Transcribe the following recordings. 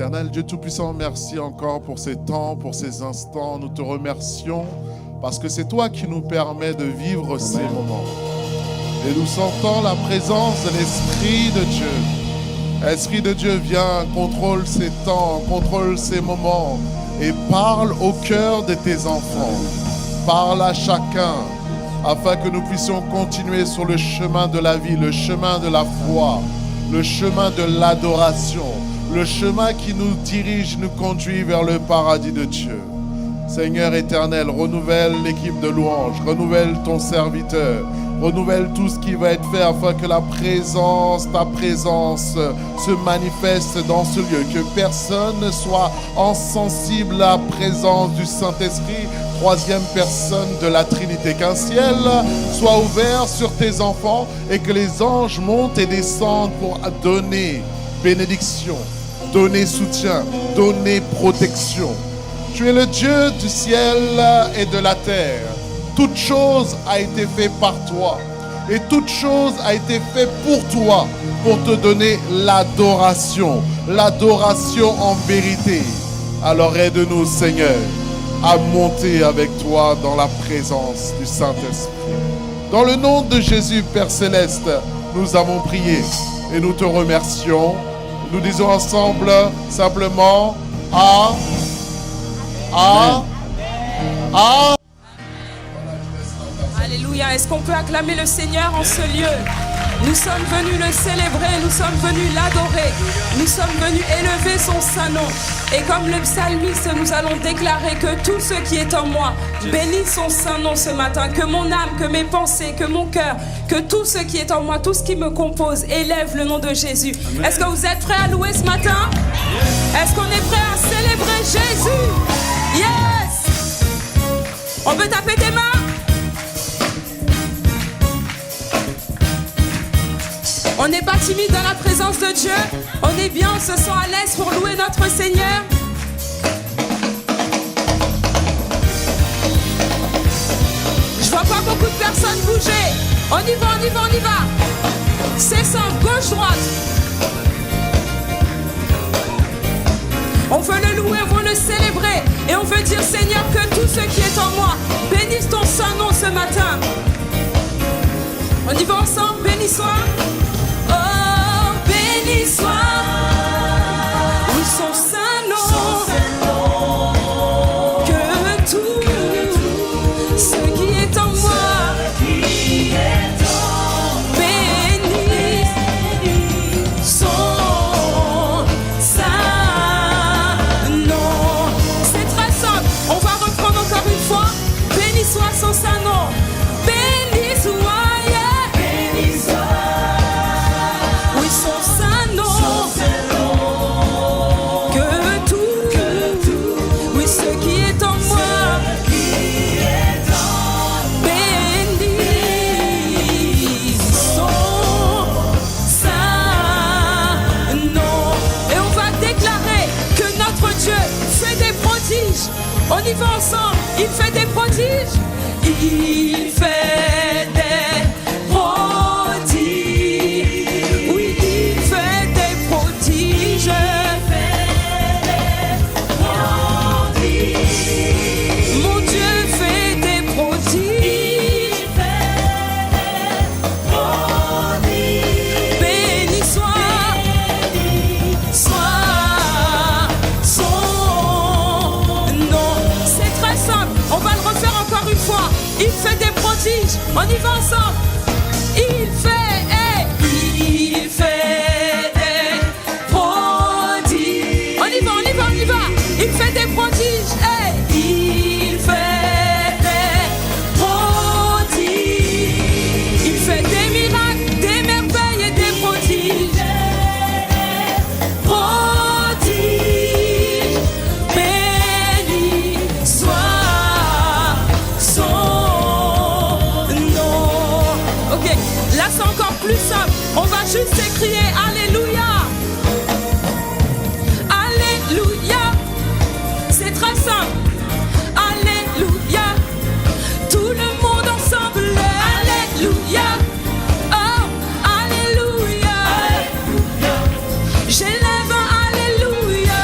Éternel, Dieu Tout-Puissant, merci encore pour ces temps, pour ces instants. Nous te remercions parce que c'est toi qui nous permets de vivre ces moments. Et nous sentons la présence de l'Esprit de Dieu. L'Esprit de Dieu vient, contrôle ces temps, contrôle ces moments et parle au cœur de tes enfants. Parle à chacun afin que nous puissions continuer sur le chemin de la vie, le chemin de la foi, le chemin de l'adoration, le chemin qui nous dirige, nous conduit vers le paradis de Dieu. Seigneur éternel, renouvelle l'équipe de louanges, renouvelle ton serviteur, renouvelle tout ce qui va être fait afin que la présence, ta présence se manifeste dans ce lieu, que personne ne soit insensible à la présence du Saint-Esprit, troisième personne de la Trinité, qu'un ciel soit ouvert sur tes enfants et que les anges montent et descendent pour donner bénédiction, donner soutien, donner protection. Tu es le Dieu du ciel et de la terre. Toute chose a été faite par toi. Et toute chose a été faite pour toi, pour te donner l'adoration. L'adoration en vérité. Alors aide-nous, Seigneur, à monter avec toi dans la présence du Saint-Esprit. Dans le nom de Jésus, Père Céleste, nous avons prié et nous te remercions. Nous disons ensemble simplement Alléluia. Est-ce qu'on peut acclamer le Seigneur en ce lieu? Nous sommes venus le célébrer, nous sommes venus l'adorer, nous sommes venus élever son saint nom. Et comme le psalmiste, nous allons déclarer que tout ce qui est en moi bénit son saint nom ce matin. Que mon âme, que mes pensées, que mon cœur, que tout ce qui est en moi, tout ce qui me compose, élève le nom de Jésus. Est-ce que vous êtes prêts à louer ce matin? Est-ce qu'on est prêts à célébrer Jésus? Yes! On peut taper des mains? On n'est pas timide dans la présence de Dieu. On est bien, on se sent à l'aise pour louer notre Seigneur. Je vois pas beaucoup de personnes bouger. On y va, on y va, on y va. C'est simple, gauche, droite. On veut le louer, on veut le célébrer. Et on veut dire, Seigneur, que tout ce qui est en moi bénisse ton saint nom ce matin. On y va ensemble, béni soit. Oh, béni soit. Oui, son saint nom. Que tout ce qui est en moi bénisse son saint nom. C'est très simple. On va reprendre encore une fois. Béni soit son saint nom. Béni soit. On y va ensemble. Il fait des prodiges. Il fait des prodiges. Oui, il fait des prodiges. Mon Dieu fait des prodiges. Béni soit son nom. C'est très simple. On va le refaire encore une fois. Il fait des prodiges. On y va ensemble. Il fait des prodiges. On y va, on y va, on y va. Il fait des prodiges. Il fait des prodiges. Il fait des miracles, des merveilles et des prodiges. Prodiges. Béni soit son nom. Ok, là c'est encore plus simple. On va juste crier Alléluia. Alléluia. C'est très simple. Alléluia. Tout le monde ensemble. Alléluia. Oh, Alléluia. J'élève un Alléluia.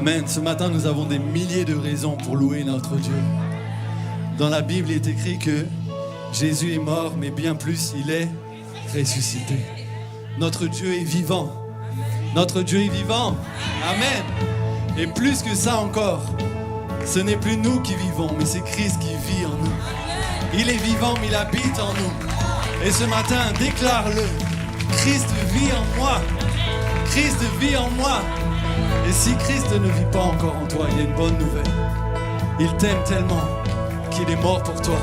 Amen. Ce matin, nous avons des milliers de raisons pour louer notre Dieu. Dans la Bible, il est écrit que Jésus est mort, mais bien plus, il est ressuscité. Notre Dieu est vivant. Notre Dieu est vivant. Amen. Et plus que ça encore, ce n'est plus nous qui vivons, mais c'est Christ qui vit en nous. Il est vivant, mais il habite en nous. Et ce matin, déclare-le. Christ vit en moi. Christ vit en moi. Et si Christ ne vit pas encore en toi, il y a une bonne nouvelle. Il t'aime tellement qu'il est mort pour toi.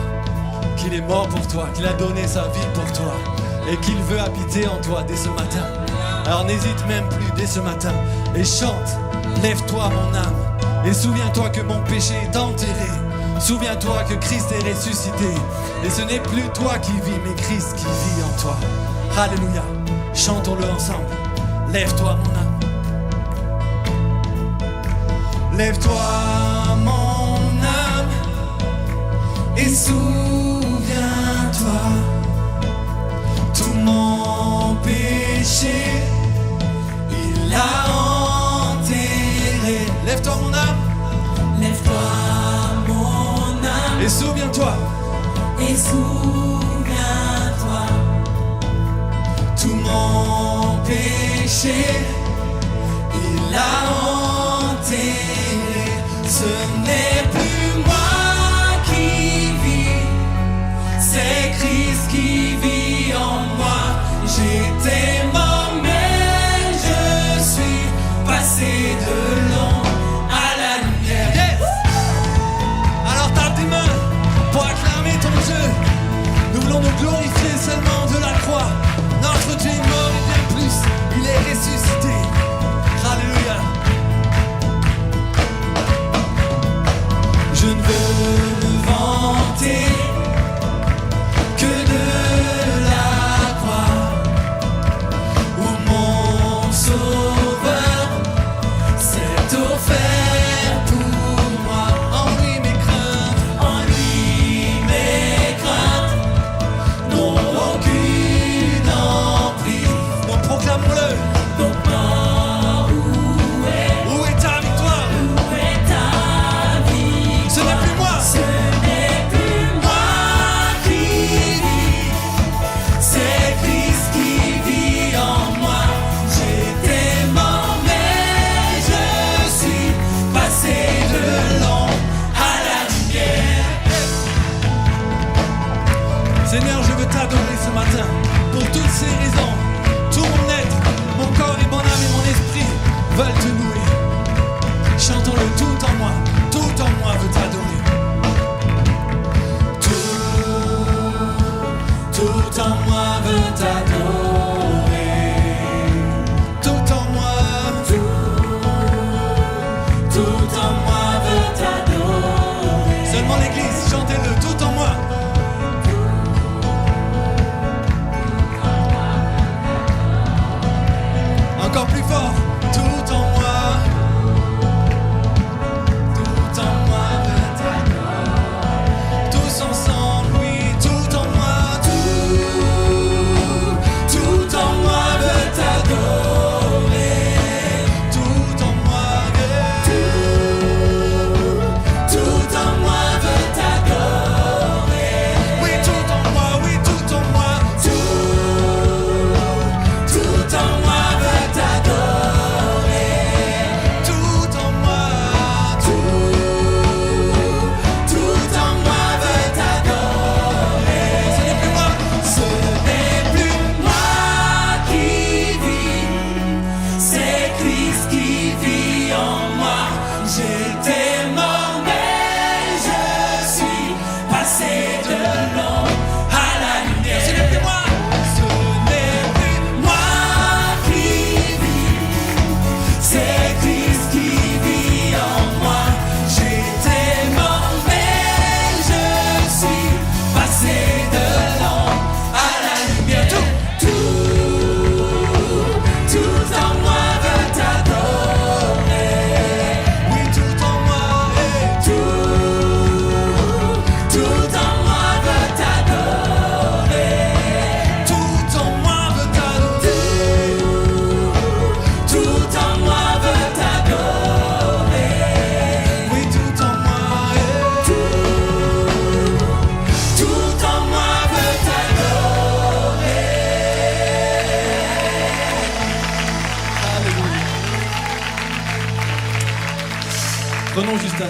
Qu'il est mort pour toi, qu'il a donné sa vie pour toi. Et qu'il veut habiter en toi dès ce matin. Alors n'hésite même plus dès ce matin. Et chante, lève-toi mon âme. Et souviens-toi que mon péché est enterré. Souviens-toi que Christ est ressuscité. Et ce n'est plus toi qui vis, mais Christ qui vit en toi. Alléluia. Chantons-le ensemble. Lève-toi mon âme. Lève-toi mon âme. Et souviens-toi. Tout mon péché, il l'a enterré. Lève-toi mon âme. Lève-toi mon âme. Et souviens-toi. Et souviens-toi. Tout mon péché, il l'a enterré. Ce n'est plus moi qui vis, c'est Christ qui vit en moi. J'étais mort mais je suis passé de l'ombre à la lumière. Yes! Alors tape tes mains pour acclamer ton Dieu. Nous voulons nous glorifier seulement de la croix. Notre Dieu est mort et bien plus, il est ressuscité. Alléluia.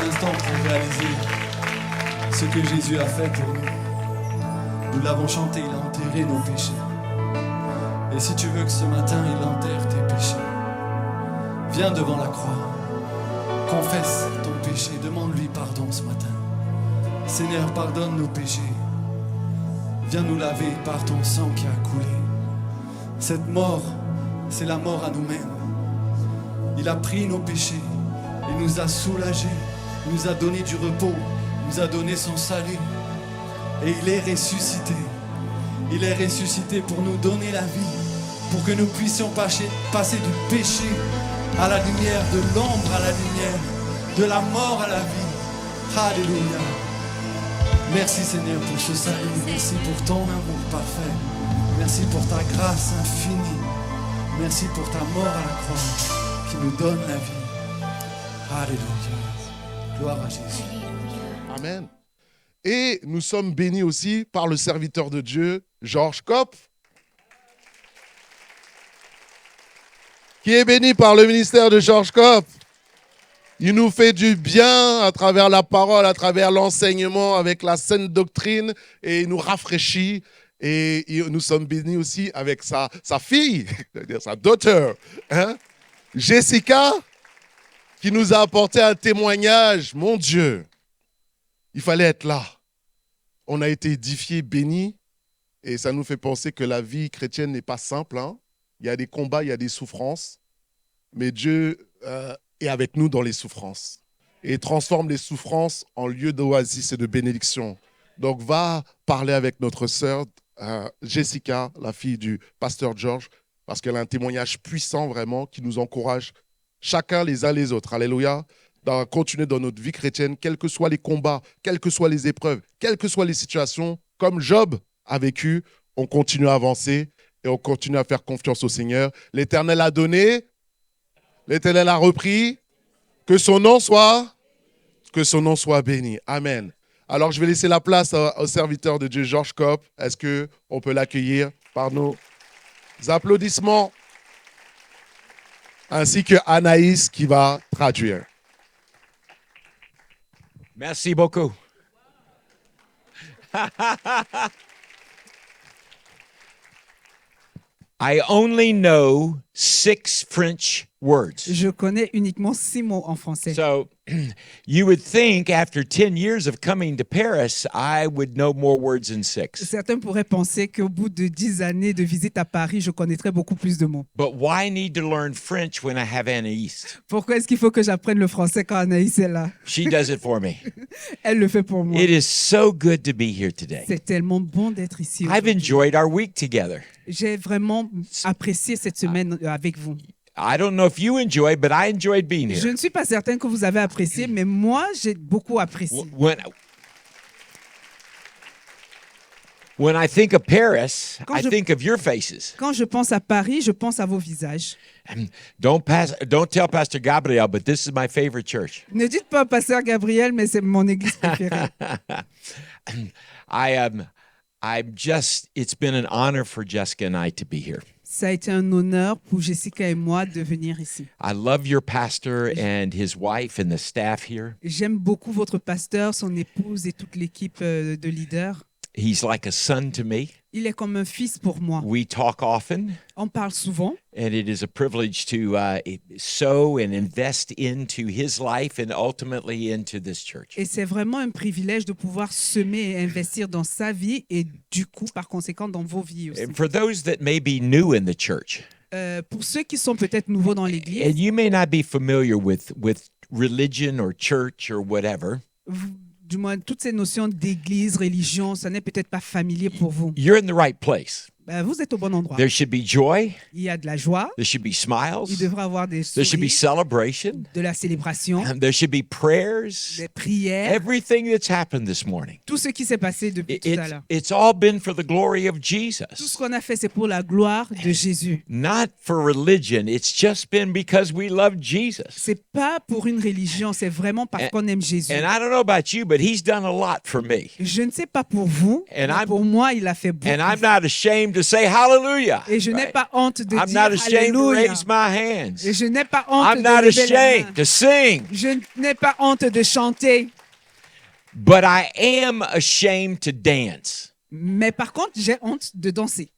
un instant pour réaliser ce que Jésus a fait pour nous. Nous l'avons chanté, il a enterré nos péchés. Et si tu veux que ce matin, il enterre tes péchés, viens devant la croix, confesse ton péché, demande-lui pardon ce matin. Seigneur, pardonne nos péchés. Viens nous laver par ton sang qui a coulé. Cette mort, c'est la mort à nous-mêmes. Il a pris nos péchés, il nous a soulagés, il nous a donné du repos, il nous a donné son salut. Et il est ressuscité. Il est ressuscité pour nous donner la vie, pour que nous puissions passer du péché à la lumière, de l'ombre à la lumière, de la mort à la vie. Alléluia. Merci Seigneur pour ce salut. Merci pour ton amour parfait. Merci pour ta grâce infinie. Merci pour ta mort à la croix qui nous donne la vie. Alléluia. Gloire à Jésus. Amen. Et nous sommes bénis aussi par le serviteur de Dieu, Georges Kopp, qui est béni par le ministère de Georges Kopp. Il nous fait du bien à travers la parole, à travers l'enseignement, avec la saine doctrine, et il nous rafraîchit. Et nous sommes bénis aussi avec sa fille, c'est-à-dire sa daughter, Jessica, qui nous a apporté un témoignage. Mon Dieu, il fallait être là. On a été édifiés, bénis, et ça nous fait penser que la vie chrétienne n'est pas simple. Il y a des combats, il y a des souffrances, mais Dieu est avec nous dans les souffrances et transforme les souffrances en lieu d'oasis et de bénédiction. Donc, va parler avec notre sœur Jessica, la fille du pasteur George, parce qu'elle a un témoignage puissant vraiment qui nous encourage chacun les uns les autres. Alléluia. À continuer dans notre vie chrétienne, quels que soient les combats, quelles que soient les épreuves, quelles que soient les situations, comme Job a vécu, on continue à avancer et on continue à faire confiance au Seigneur. L'Éternel a donné, l'Éternel a repris, que son nom soit béni. Amen. Alors, je vais laisser la place au serviteur de Dieu, Georges Kopp. Est-ce qu'on peut l'accueillir par nos applaudissements, ainsi que Anaïs qui va traduire. Merci beaucoup. I only know 6 French words. Je connais uniquement 6 mots en français. So you would think after 10 years of coming to Paris, I would know more words than 6. Certains pourraient penser qu'au bout de 10 années de visite à Paris, je connaîtrais beaucoup plus de mots. But why need to learn French when I have Anaïs? Pourquoi est-ce qu'il faut que j'apprenne le français quand Anaïs est là? She does it for me. Elle le fait pour moi. It is so good to be here today. C'est tellement bon d'être ici. I've enjoyed our week together. J'ai vraiment apprécié cette semaine avec vous. I don't know if you enjoyed, but I enjoyed being Je here. ne suis pas certaine que vous avez apprécié, mais moi, j'ai beaucoup apprécié. When I think of Paris, Quand I je- think of your faces. Quand je pense à Paris, je pense à vos visages. Don't tell Pastor Gabriel, but this is my favorite church. Ne dites pas Pasteur Gabriel, mais c'est mon église préférée. It's been an honor for Jessica and I to be here. Ça a été un honneur pour Jessica et moi de venir ici. I love your pastor and his wife and the staff here. J'aime beaucoup votre pasteur, son épouse et toute l'équipe de leaders. He's like a son to me. Il est comme un fils pour moi. We talk often, On parle souvent and it is a privilege to sow and invest into his life and ultimately into this church. et c'est vraiment un privilège de pouvoir semer et investir dans sa vie et du coup, par conséquent, dans vos vies aussi. And for those that may be new in the church, Pour ceux qui sont peut-être nouveaux dans and l'église, you may not be familiar with religion or church or whatever, du moins toutes ces notions d'église, religion, ça n'est peut-être pas familier pour vous. you're in the right place. Vous êtes au bon endroit. There should be joy. Il y a de la joie, There should be il smiles. devrait avoir des There should be sourires, celebration. de la célébration, There should be prayers. des prières, Everything that's happened this morning. tout ce qui s'est passé depuis tout à l'heure. It's all been for the glory of Tout ce Jesus. qu'on a fait, c'est pour la gloire de Jésus. Not for religion. It's just been because we love Jesus. C'est pas pour une religion, c'est vraiment parce qu'on aime Jésus. And I don't know about you, but he's done a lot for me. Je ne sais pas pour vous, And mais I'm- pour moi, il a fait beaucoup. And I'm not ashamed ashamed to say hallelujah. Et je n'ai Right? pas honte de I'm dire not ashamed to Alléluia. raise my hands. Et je n'ai pas honte I'm de not lever les mains. ashamed to sing. Je n'ai pas honte de chanter. But I am ashamed to dance. Mais par contre, j'ai honte de danser.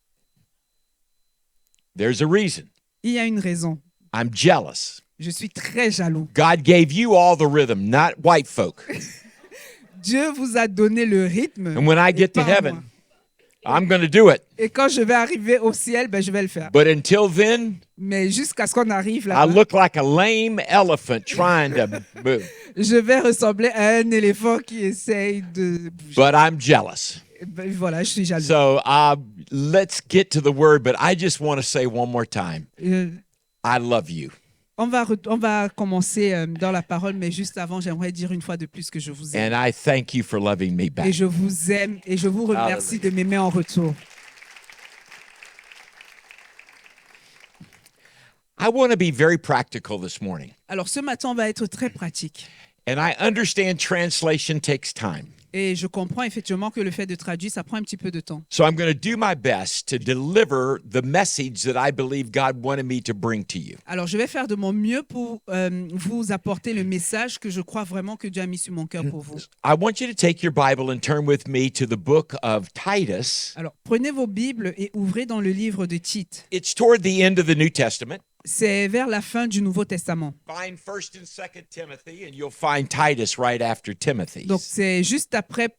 There's a reason. Il y a une raison. I'm jealous. Je suis très jaloux. God gave you all the rhythm, not white folk. Dieu vous a donné le rythme. And when I et get to pas moi. heaven, I'm going to do it. Et quand je vais arriver au ciel, ben, je vais le faire. But until then, Mais jusqu'à ce qu'on arrive I là, look like a lame elephant trying to move. je vais ressembler à un éléphant qui essaye de bouger. But I'm jealous. Ben, voilà, je suis jaloux. So let's get to the word, but I just want to say one more time, I love you. On va commencer dans la parole, mais juste avant, j'aimerais dire une fois de plus que je vous aime. And I thank you for loving me Et back. je vous aime et je vous remercie de m'aimer en retour. I want to be very practical this morning. Alors ce matin, on va être très pratique. And I understand translation takes time. Et je comprends effectivement que le fait de traduire, ça prend un petit peu de temps. So I'm going to do my best to deliver the message that I believe God wanted me to bring to you. Alors je vais faire de mon mieux pour vous apporter le message que je crois vraiment que Dieu a mis sur mon cœur pour vous. I want you to take your Bible and turn with me to the book of Titus. Alors prenez vos Bibles et ouvrez dans le livre de Tite. It's toward the end of the New Testament. C'est vers la fin du Nouveau Testament. Find 1st and 2nd Timothy, and you'll find Titus right after Timothy. Donc c'est juste après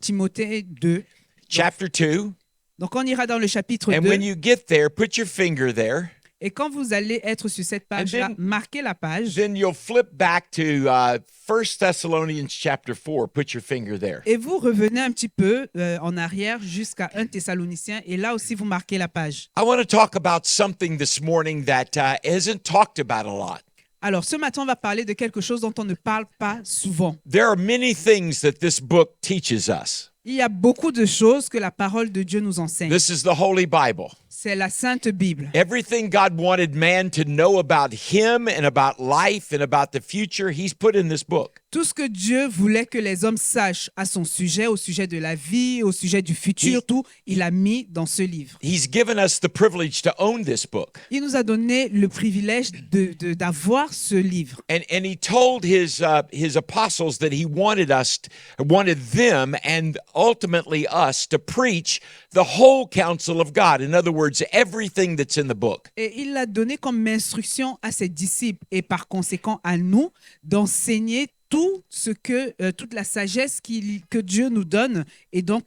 Timothée 2. Chapter 2. Donc on ira dans le chapitre And 2. when you get there, put your finger there. Et quand vous allez être sur cette page-là, And then- marquez la page. Then you'll flip back to 1 Thessalonians chapter 4. Put your finger there. Et vous revenez un petit peu en arrière jusqu'à 1 Thessaloniciens. Et là aussi, vous marquez la page. I want to talk about something this morning that isn't talked about a lot. Alors, ce matin, on va parler de quelque chose dont on ne parle pas souvent. There are many things that this book teaches us. Il y a beaucoup de choses que la parole de Dieu nous enseigne. This is the Holy Bible. C'est la Sainte Bible. Everything God wanted man to know about him and about life and about the future, he's put in this book. Tout ce que Dieu voulait que les hommes sachent à son sujet, au sujet de la vie, au sujet du futur, tout, il a mis dans ce livre. He's given us the privilege to own this book. Il nous a donné le privilège d'avoir ce livre. And he told his apostles that he wanted them and ultimately us to preach the whole counsel of God. In other words, everything that's in the book. Et il l'a donné comme instruction à ses disciples et par conséquent à nous d'enseigner toute la sagesse que Dieu nous donne et donc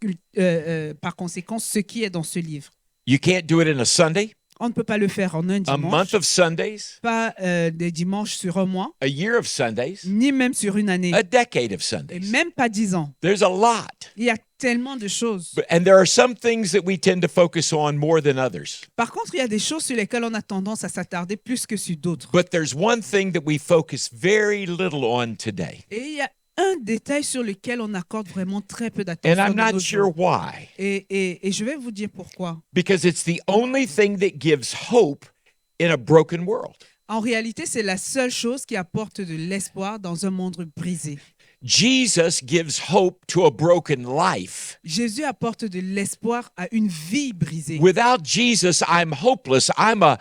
par conséquent ce qui est dans ce livre. You can't do it in a Sunday, On ne peut pas le faire en un a month dimanche, of Sundays, pas des dimanches sur un mois, a year of Sundays, ni même sur une année, a decade of et Sundays. même pas 10 ans. There's a lot. Il y a tellement de choses. And there are some things that we tend to focus on more than others. Par contre, il y a des choses sur lesquelles on a tendance à s'attarder plus que sur d'autres. But there's one thing that we focus very little on today. Et il y a un détail sur lequel on accorde vraiment très peu And d'attention. I'm de not nos sure jours. why. Et je vais vous dire pourquoi. Because it's the only thing that gives hope in a broken world. En réalité, c'est la seule chose qui apporte de l'espoir dans un monde brisé. Jesus gives hope to a broken life. Jésus apporte de l'espoir à une vie brisée. Without Jesus, I'm hopeless. I'm a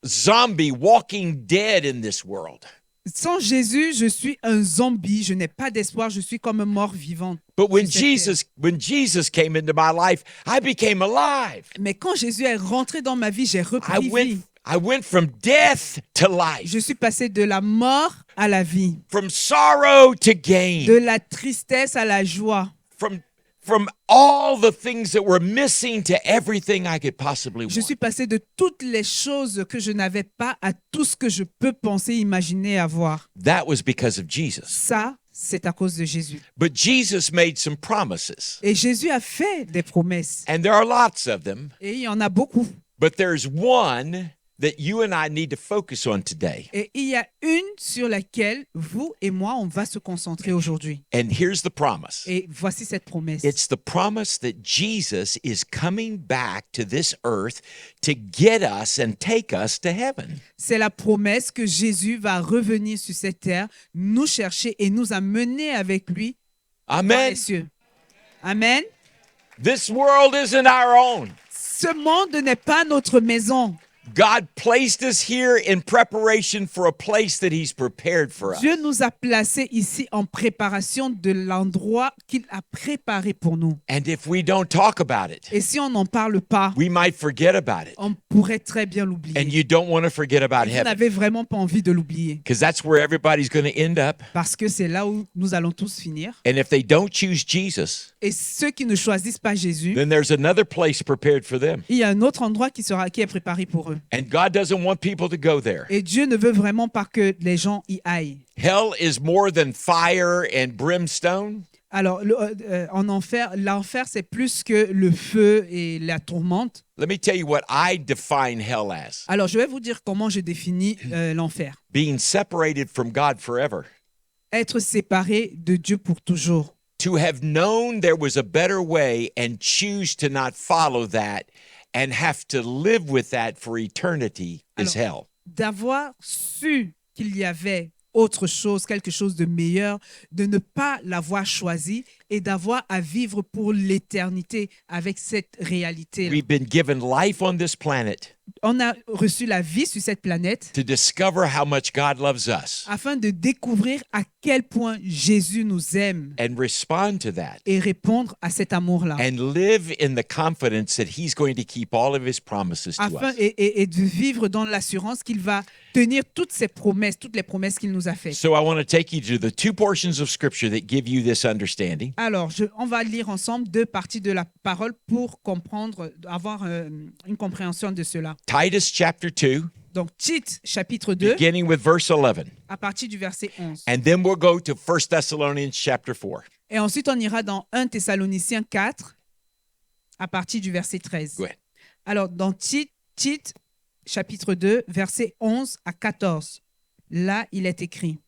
zombie walking dead in this world. Sans Jésus, je suis un zombie. Je n'ai pas d'espoir. Je suis comme un mort vivant. But when sur cette terre. Jesus came into my life, I became alive. Mais quand Jésus est rentré dans ma vie, j'ai repris vie. I went from death to life, Je suis passé de la mort à la vie, from sorrow to gain, de la tristesse à la joie, from all the things that were missing to everything I could possibly Je want. suis passé de toutes les choses que je n'avais pas à tout ce que je peux penser, imaginer avoir. That was because of Jesus. Ça, c'est à cause de Jésus. But Jesus made some promises, Et Jésus a fait des promesses. and there are lots of them, Et il y en a beaucoup. but there's one that you and I need to focus on today. Et il y a une sur laquelle vous et moi, on va se concentrer aujourd'hui. And here's the promise. Et voici cette promesse. It's the promise that Jesus is coming back to this earth to get us and take us to heaven. C'est la promesse que Jésus va revenir sur cette terre, nous chercher et nous amener avec lui dans Amen. les cieux. Amen. This world isn't our own. Ce monde n'est pas notre maison. God placed us here in preparation for a place that He's prepared for us. Dieu nous a placés ici en préparation de l'endroit qu'il a préparé pour nous. And if we don't talk about it, Et si on n'en parle pas, we might forget about it. on pourrait très bien And l'oublier. you don't want to forget about Vous heaven, n'avez vraiment pas envie de l'oublier because that's where everybody's going to end up. parce que c'est là où nous allons tous finir. And if they don't choose Jesus, Et ceux qui ne choisissent pas Jésus, then there's another place prepared for them. il y a un autre endroit qui est préparé pour eux. And God doesn't want people to go there. Et Dieu ne veut vraiment pas que les gens y aillent. Hell is more than fire and brimstone. Alors, en enfer, l'enfer, c'est plus que le feu et la tourmente. Let me tell you what I define hell as: Alors, je vais vous dire comment je définis l'enfer. being separated from God forever. Être séparé de Dieu pour toujours. To have known there was a better way and choose to not follow that and have to live with that for eternity is hell. D'avoir su qu'il y avait autre chose, quelque chose de meilleur, de ne pas l'avoir choisi et d'avoir à vivre pour l'éternité avec cette réalité. We've been given life on this planet On a reçu la vie sur cette planète to discover how much God loves us afin de découvrir à quel point Jésus nous aime and respond to that et répondre à cet amour-là. and live in the confidence that He's going to keep all of His promises to Afin us. et de vivre dans l'assurance qu'il va tenir toutes ses promesses, toutes les promesses qu'il nous a faites. So I want to take you to the two portions of Scripture that give you this understanding. Alors, on va lire ensemble deux parties de la parole pour comprendre, avoir une compréhension de cela. Titus chapter 2, Donc, Tite, chapitre 2, beginning with verse 11. à partir du verset 11. And then we'll go to 1 Thessalonians chapter 4. Et ensuite, on ira dans 1 Thessaloniciens 4, à partir du verset 13. Go ahead. Alors, dans Tite, chapitre 2, verset 11 à 14, là, il est écrit: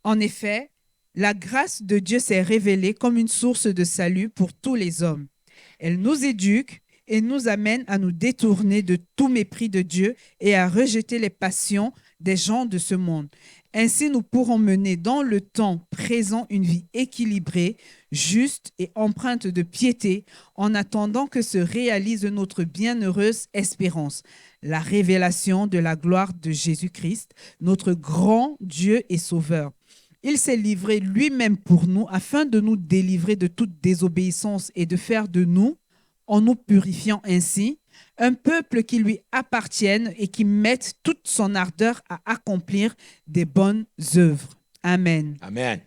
En effet, la grâce de Dieu s'est révélée comme une source de salut pour tous les hommes. Elle nous éduque et nous amène à nous détourner de tout mépris de Dieu et à rejeter les passions des gens de ce monde. Ainsi, nous pourrons mener dans le temps présent une vie équilibrée, juste et empreinte de piété, en attendant que se réalise notre bienheureuse espérance, la révélation de la gloire de Jésus-Christ, notre grand Dieu et Sauveur. Il s'est livré lui-même pour nous afin de nous délivrer de toute désobéissance et de faire de nous, en nous purifiant ainsi, un peuple qui lui appartienne et qui mette toute son ardeur à accomplir des bonnes œuvres. Amen. Amen.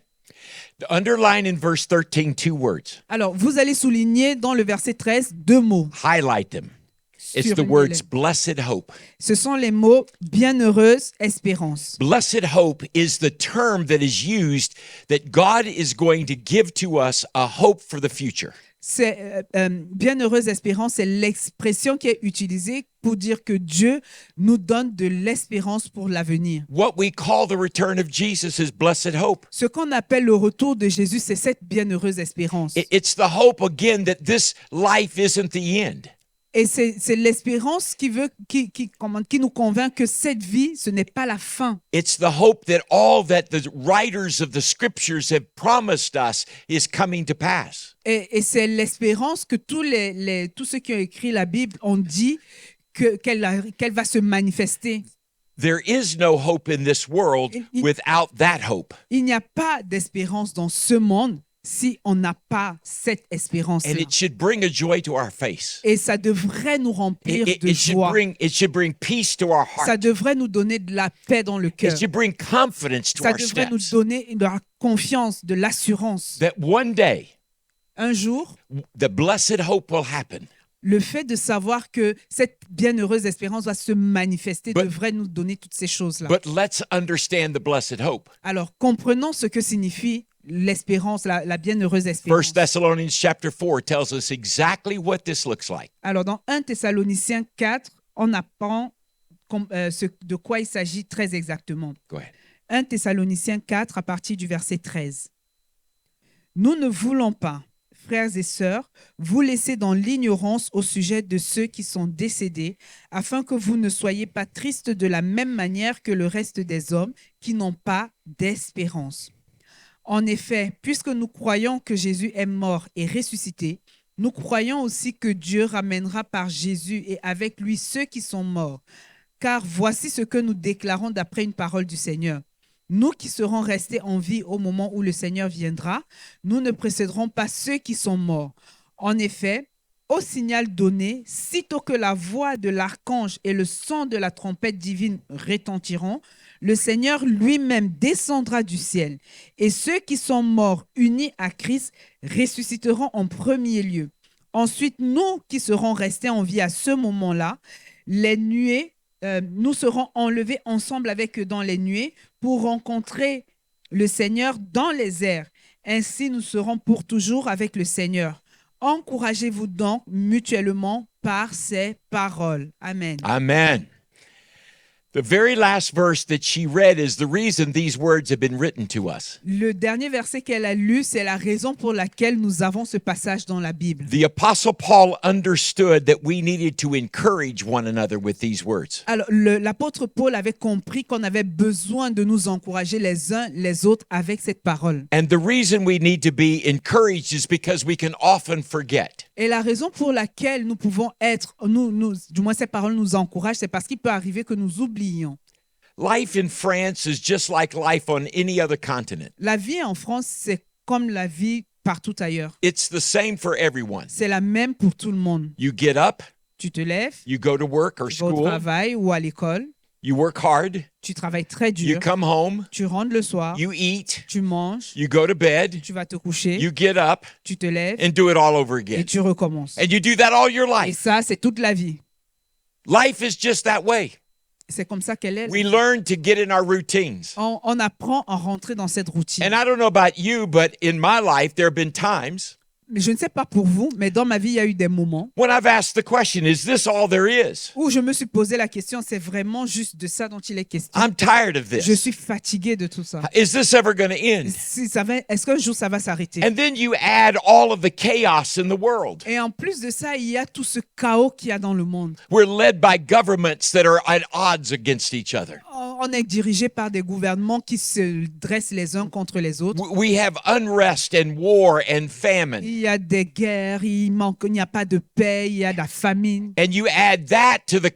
Underline in verse 13 two words. Alors, vous allez souligner dans le verset 13 deux mots. Highlight them. It's the Surlignez-les. words blessed hope. Ce sont les mots bienheureuse espérance. Blessed hope is the term that is used that God is going to give to us a hope for the future. C'est bienheureuse espérance, c'est l'expression qui est utilisée pour dire que Dieu nous donne de l'espérance pour l'avenir. What we call the return of Jesus is blessed hope. Ce qu'on appelle le retour de Jésus, c'est cette bienheureuse espérance. It's the hope again that this life isn't the end. Et c'est l'espérance qui nous convainc que cette vie, ce n'est pas la fin. It's the hope that all that the writers of the scriptures have promised us is coming to pass. Et c'est l'espérance que tous ceux qui ont écrit la Bible ont dit qu'elle va se manifester. There is no hope in this world without that hope. Il n'y a pas d'espérance dans ce monde si on n'a pas cette espérance-là. And it should bring a joy to our face. Et ça devrait nous remplir de joie. It should bring peace to our Ça heart. devrait nous donner de la paix dans le cœur. It should bring confidence to Ça our devrait nous steps. donner de la confiance, de l'assurance. That one day, Un jour, the blessed hope will happen. le fait de savoir que cette bienheureuse espérance va se manifester But- devrait nous donner toutes ces choses-là. But let's understand the blessed hope. Alors, comprenons ce que signifie l'espérance, la bienheureuse espérance. 1 Thessalonians chapter 4 tells us exactly what this looks like. Alors, dans 1 Thessaloniciens 4, on apprend de quoi il s'agit très exactement. Go ahead. 1 Thessaloniciens 4, à partir du verset 13. Nous ne voulons pas, frères et sœurs, vous laisser dans l'ignorance au sujet de ceux qui sont décédés, afin que vous ne soyez pas tristes de la même manière que le reste des hommes qui n'ont pas d'espérance. En effet, puisque nous croyons que Jésus est mort et ressuscité, Nous croyons aussi que Dieu ramènera par Jésus et avec lui ceux qui sont morts. Car voici ce que nous déclarons d'après une parole du Seigneur. Nous qui serons restés en vie au moment où le Seigneur viendra, nous ne précéderons pas ceux qui sont morts. En effet, au signal donné, sitôt que la voix de l'archange et le son de la trompette divine retentiront, le Seigneur lui-même descendra du ciel. Et ceux qui sont morts unis à Christ ressusciteront en premier lieu. Ensuite, nous qui serons restés en vie à ce moment-là, les nuées, nous serons enlevés ensemble avec eux dans les nuées pour rencontrer le Seigneur dans les airs. Ainsi, nous serons pour toujours avec le Seigneur. Encouragez-vous donc mutuellement par ces paroles. Amen. Amen. The very last verse that she read is the reason these words have been written to us. Le dernier verset qu'elle a lu, c'est la raison pour laquelle nous avons ce passage dans la Bible. The Apostle Paul understood that we needed to encourage one another with these words. Alors, l'apôtre Paul avait compris qu'on avait besoin de nous encourager les uns les autres avec cette parole. And the reason we need to be encouraged is because we can often forget. Et la raison pour laquelle nous pouvons être, du moins ces paroles nous encouragent, c'est parce qu'il peut arriver que nous oublions. Life in France is just like life on any other continent. La vie en France, c'est comme la vie partout ailleurs. It's the same for everyone. C'est la même pour tout le monde. You get up, Tu te lèves, you go to work or tu vas au school, travail ou à l'école, you work hard, tu travailles très you dur, come home, tu rentres le soir, you eat, tu manges, you go to bed, tu vas te coucher, you get up tu te lèves and do it all over et again. tu recommences. And you do that all your Et life. ça, c'est toute la vie. Life is just that way. C'est comme ça qu'elle est. We learn to get in our routines. On apprend à rentrer dans cette routine. And I don't know about you, but in my life, there have been times Je ne sais pas pour vous, mais dans ma vie, il y a eu des moments when I've asked the question, is this all there is? où je me suis posé la question, c'est vraiment juste de ça dont il est question. I'm tired of Je this. suis fatigué de tout ça. Is this ever going to end? Est-ce qu'un jour ça va s'arrêter? And then you add all of the chaos in the world. Et en plus de ça, il y a tout ce chaos qu'il y a dans le monde. We're led by governments that are at odds against each other. On est dirigé par des gouvernements qui se dressent les uns contre les autres. We have unrest and war and famine. Il y a des guerres, il n'y a pas de paix, il y a de la famine. And you add that to the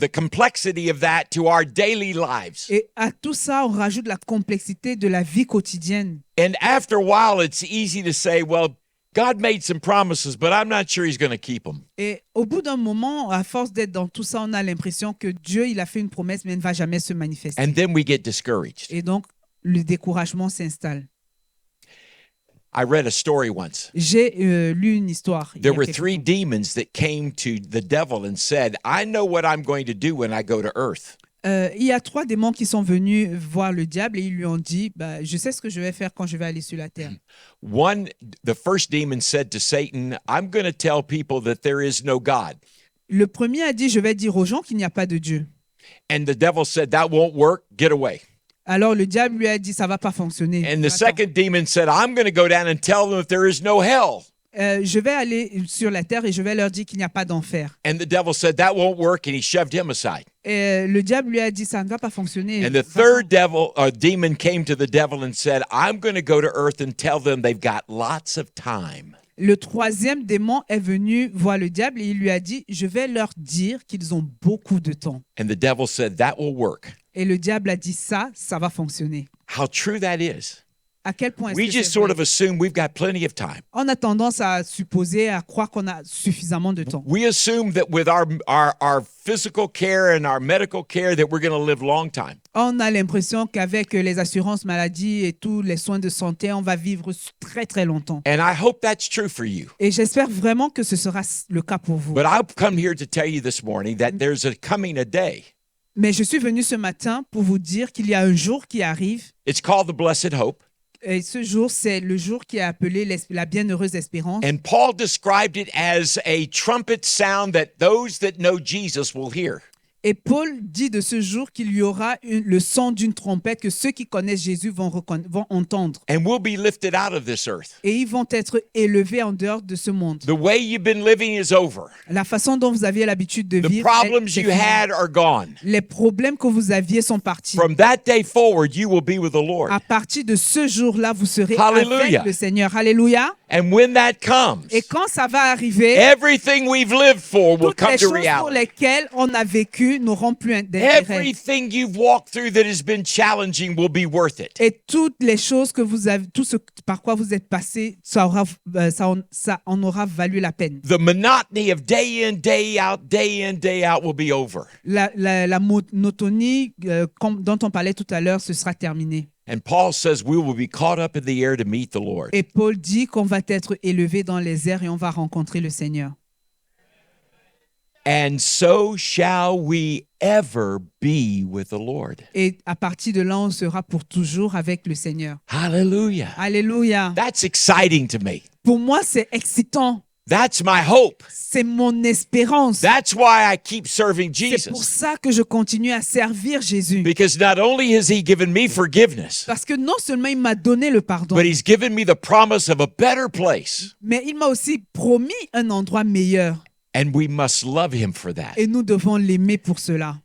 complexity of that to our daily lives. Et à tout ça, on rajoute la complexité de la vie quotidienne. And after a while, it's easy to say, well, God made some promises, but I'm not sure he's going to keep them. Et au bout d'un moment, à force d'être dans tout ça, on a l'impression que Dieu, il a fait une promesse, mais elle ne va jamais se manifester. And then we get discouraged. Et donc, le découragement s'installe. I read a story once. J'ai lu une histoire. Il y a There were quelque 3 temps. demons that came to the devil and said, I know what I'm going to do when I go to earth. Il y a 3 démons qui sont venus voir le diable et ils lui ont dit, je sais ce que je vais faire quand je vais aller sur la terre. The first demon said to Satan, I'm going to tell people that there is no God. Le premier a dit, je vais dire aux gens qu'il n'y a pas de Dieu. And the devil said, that won't work, get away. Alors le diable lui a dit, ça va pas fonctionner. And the Attends. second demon said, I'm going to go down and tell them that there is no hell. Je vais aller sur la terre et je vais leur dire qu'il n'y a pas d'enfer. And the devil said, that won't work, and he shoved him aside. Et le diable lui a dit, ça ne va pas fonctionner. And the third demon came to the devil and said, I'm going to go to earth and tell them they've got lots of time. Le troisième démon est venu voir le diable et il lui a dit, je vais leur dire qu'ils ont beaucoup de temps. And the devil said, that will work. Et le diable a dit, ça va fonctionner. How true that is. À quel point est-ce We que just c'est sort vrai? of assume we've got plenty of time. On a tendance à supposer, à croire qu'on a suffisamment de temps. We assume that with our physical care and our medical care that we're going to live long time. On a l'impression qu'avec les assurances maladie et tous les soins de santé, on va vivre très très longtemps. And I hope that's true for you. Et j'espère vraiment que ce sera le cas pour vous. But I've come here to tell you this morning that there's a day. Mais je suis venu ce matin pour vous dire qu'il y a un jour qui arrive. It's called the Blessed Hope. Et ce jour, c'est le jour qui est appelé la bienheureuse espérance. And Paul described it as a trumpet sound that those that know Jesus will hear. Et Paul dit de ce jour qu'il y aura le son d'une trompette que ceux qui connaissent Jésus vont entendre. And we'll be lifted out of this earth. Et ils vont être élevés en dehors de ce monde. The way you've been living is over. La façon dont vous aviez l'habitude de The vivre, problems c'est you fini. had are gone. Les problèmes que vous aviez sont partis. From that day forward, you will be with the Lord. À partir de ce jour-là, vous serez Hallelujah. avec le Seigneur. Alléluia. And when that comes, Et quand ça va arriver, everything we've lived for will toutes come les to choses pour reality. lesquelles on a vécu n'auront plus d'intérêt. Everything you've walked through that has been challenging will be worth it. Et toutes les choses que vous avez, tout ce par quoi vous êtes passé, ça en aura valu la peine. The monotony of day in, day out will be over. La monotonie dont on parlait tout à l'heure, ce sera terminé. And Paul says we will be caught up in the air to meet the Lord. Et Paul dit qu'on va être élevé dans les airs et on va rencontrer le Seigneur. And so shall we ever be with the Lord. Et à partir de là, on sera pour toujours avec le Seigneur. Hallelujah. Alléluia. That's exciting to me. Pour moi, c'est excitant. That's my hope. C'est mon espérance. That's why I keep serving C'est pour Jesus. ça que je continue à servir Jésus. Because not only has he given me forgiveness, Parce que non seulement il m'a donné le pardon, but he's given me the promise of a better place. mais il m'a aussi promis un endroit meilleur. And we must love him for that. Et nous devons l'aimer pour cela.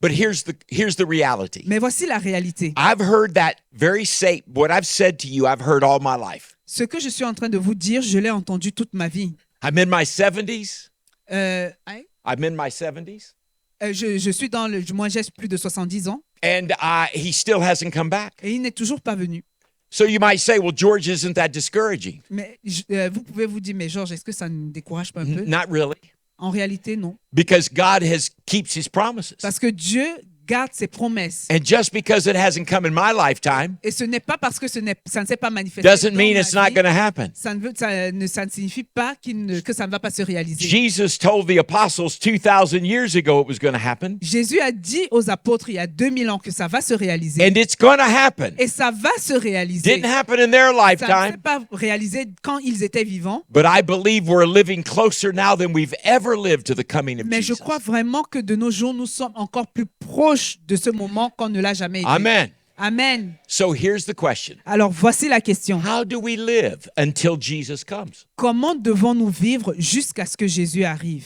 But here's the reality. Mais voici la réalité. I've heard that very same, what I've said to you, I've heard all my life. Ce que je suis en train de vous dire, je l'ai entendu toute ma vie. I'm in my 70s. I'm in my 70s. Je suis dans le... Moi, j'ai plus de 70 ans. And he still hasn't come back. Et il n'est toujours pas venu. So you might say, well, George, isn't that discouraging? Mais vous pouvez vous dire, mais Georges, est-ce que ça ne décourage pas un peu? Not really. En réalité, non. Because God keeps his promises. Parce que Dieu garde ses promesses. And just because it hasn't come in my lifetime Et ce n'est pas parce que ça ne s'est pas manifesté doesn't dans mean ma it's not vie, going to happen. ça ne signifie pas que ça ne va pas se réaliser. Jesus told the apostles 2,000 years ago it was going to happen. Jésus a dit aux apôtres il y a 2000 ans que ça va se réaliser. And it's going to happen. Et ça va se réaliser. Didn't happen in their Ça ne s'est lifetime. pas réalisé quand ils étaient vivants. But I believe we're living closer now than we've ever lived to the coming of Mais je Jesus. crois vraiment que de nos jours, nous sommes encore plus proches de ce moment qu'on ne l'a jamais été. Amen. Amen. So here's the question. Alors voici la question. How do we live until Jesus comes? Comment devons-nous vivre jusqu'à ce que Jésus arrive?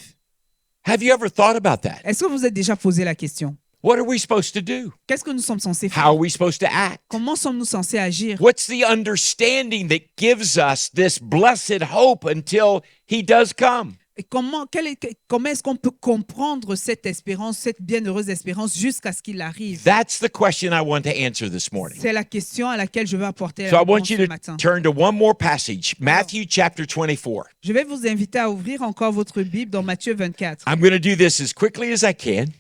Have you ever thought about that? Est-ce que vous êtes déjà posé la question? What are we supposed to do? Qu'est-ce que nous sommes censés How faire? are we supposed to act? Comment sommes-nous censés agir? What's the understanding that gives us this blessed hope until he does come? Et comment est-ce qu'on peut comprendre cette espérance, cette bienheureuse espérance jusqu'à ce qu'il arrive? That's the question I want to answer this morning. C'est la question à laquelle je vais apporter So la I want réponse you ce to matin. turn to one more passage, Matthew chapter 24. Je vais vous inviter à ouvrir encore votre Bible dans Matthieu 24. I'm going to do this as quickly as I can,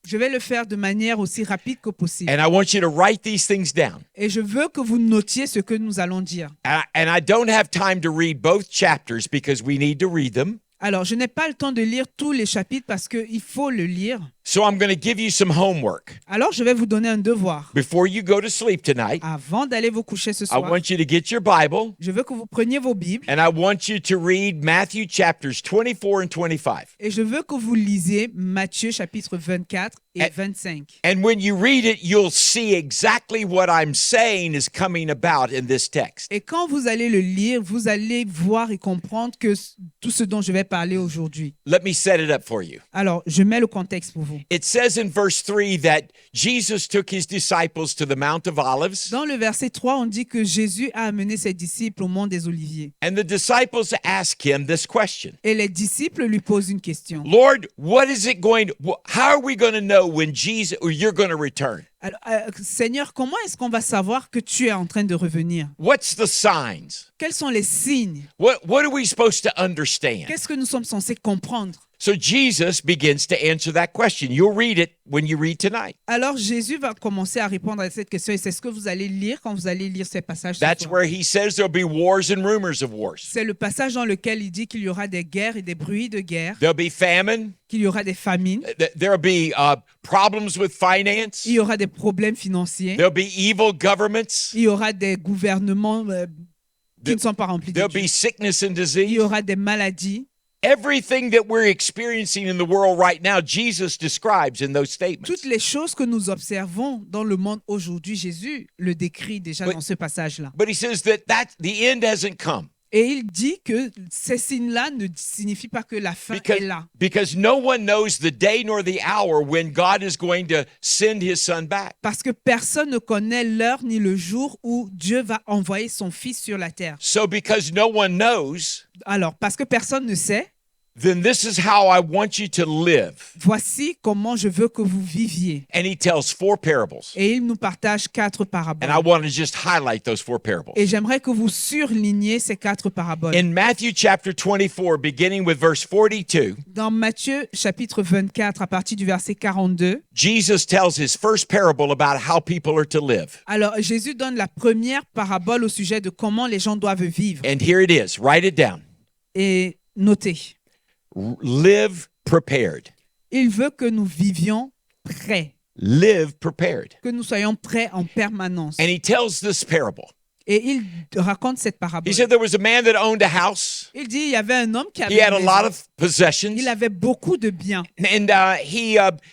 Je vais le faire de manière aussi rapide que possible. and I want you to write these things down. Et je veux que vous notiez ce que nous allons dire. And I don't have time to read both chapters because we need to read them. Alors, je n'ai pas le temps de lire tous les chapitres parce qu'il faut le lire. So I'm going to give you some homework. Alors, je vais vous donner un devoir. Before you go to sleep tonight, Avant d'aller vous coucher ce I soir, want you to get your Bible, je veux que vous preniez vos Bibles and I want you to read Matthew chapters 24 and 25. et je veux que vous lisiez Matthieu chapitre 24 et And- 25. And when you read it, you'll see exactly what I'm saying is coming about in this text. Et quand vous allez le lire, vous allez voir et comprendre que tout ce dont je vais parler aujourd'hui. Let me set it up for you. Alors, je mets le contexte pour vous. It says in verse 3 that Jesus took his disciples to the Mount of Olives, Dans le verset 3, on dit que Jésus a amené ses disciples au mont des Oliviers. and the disciples ask him this question. Et les disciples lui posent une question. Lord, what is it going how are we going to know when Jesus or you're going to return? Alors, Seigneur, comment est-ce qu'on va savoir que tu es en train de revenir? What's the signs? Quels sont les signes? What are we supposed to understand? Qu'est-ce que nous sommes censés comprendre? So Jesus begins to answer that question. You'll read it when you read tonight. Alors Jésus va commencer à répondre à cette question et c'est ce que vous allez lire quand vous allez lire ces passages. ce That's soir. where he says there'll be wars and rumors of wars. C'est le passage dans lequel il dit qu'il y aura des guerres et des bruits de guerre, There'll be famine. qu'il y aura des famines, There'll be problems with finance. il y aura des problèmes financiers, There'll be evil governments. il y aura des gouvernements qui ne sont pas remplis de There'll Dieu. be sickness and Il y disease. aura des maladies. Everything that we're experiencing in the world right now, Jesus describes in those statements. Toutes les choses que nous observons dans le monde aujourd'hui, Jésus le décrit déjà Oui. dans ce passage-là. But he says that the end hasn't come. Et il dit que ces signes-là ne signifient pas que la fin est là. Because no one knows the day nor the hour when God is going to send his son back. Parce que personne ne connaît l'heure ni le jour où Dieu va envoyer son Fils sur la terre. So because no one knows, Alors, parce que personne ne sait, then this is how I want you to live. voici comment je veux que vous viviez. And he tells 4 parables. Et il nous partage 4 paraboles. And I want to just highlight those 4 parables. Et j'aimerais que vous surligniez ces 4 paraboles. In Matthew chapter 24, beginning with verse 42, Dans Matthieu chapitre 24, à partir du verset 42, Jesus tells his first parable about how people are to live. alors Jésus donne la première parabole au sujet de comment les gens doivent vivre. And here it is. Write it down. Et notez, Live prepared. il veut que nous vivions prêts, Live prepared. que nous soyons prêts en permanence. And he tells this parable. Et il raconte cette parabole. He said there was a man that owned a house. Il dit il y avait un homme qui He avait had une a lot maison. of possessions. Il avait beaucoup de biens. And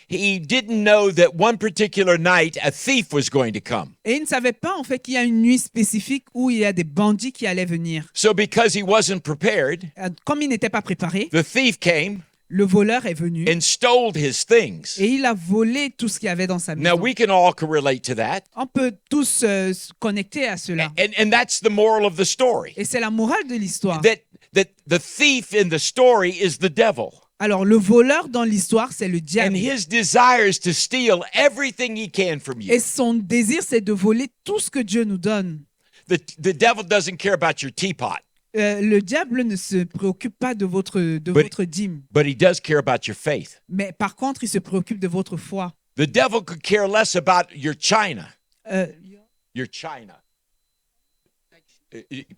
he didn't know that one particular night a thief was going to come. Et il ne savait pas en fait qu'il y a une nuit spécifique où il y a des bandits qui allaient venir. So because he wasn't prepared, Comme il n'était pas préparé, the thief came le voleur est venu and stole his things. et il a volé tout ce qu'il y avait dans sa Now maison. we can all relate to that. On peut tous se connecter à cela. And that's the moral of the story. Et c'est la morale de l'histoire. That the thief in the story is the devil. Alors, le voleur dans l'histoire, c'est le And diable. his desire is to steal everything he can from you. Et son désir, c'est de voler tout ce que Dieu nous donne. The devil doesn't care about your teapot, Le diable ne se préoccupe pas de votre dîme. but he does care about your faith. Mais par contre, il se préoccupe de votre foi. The devil could care less about your china. Euh, Your china.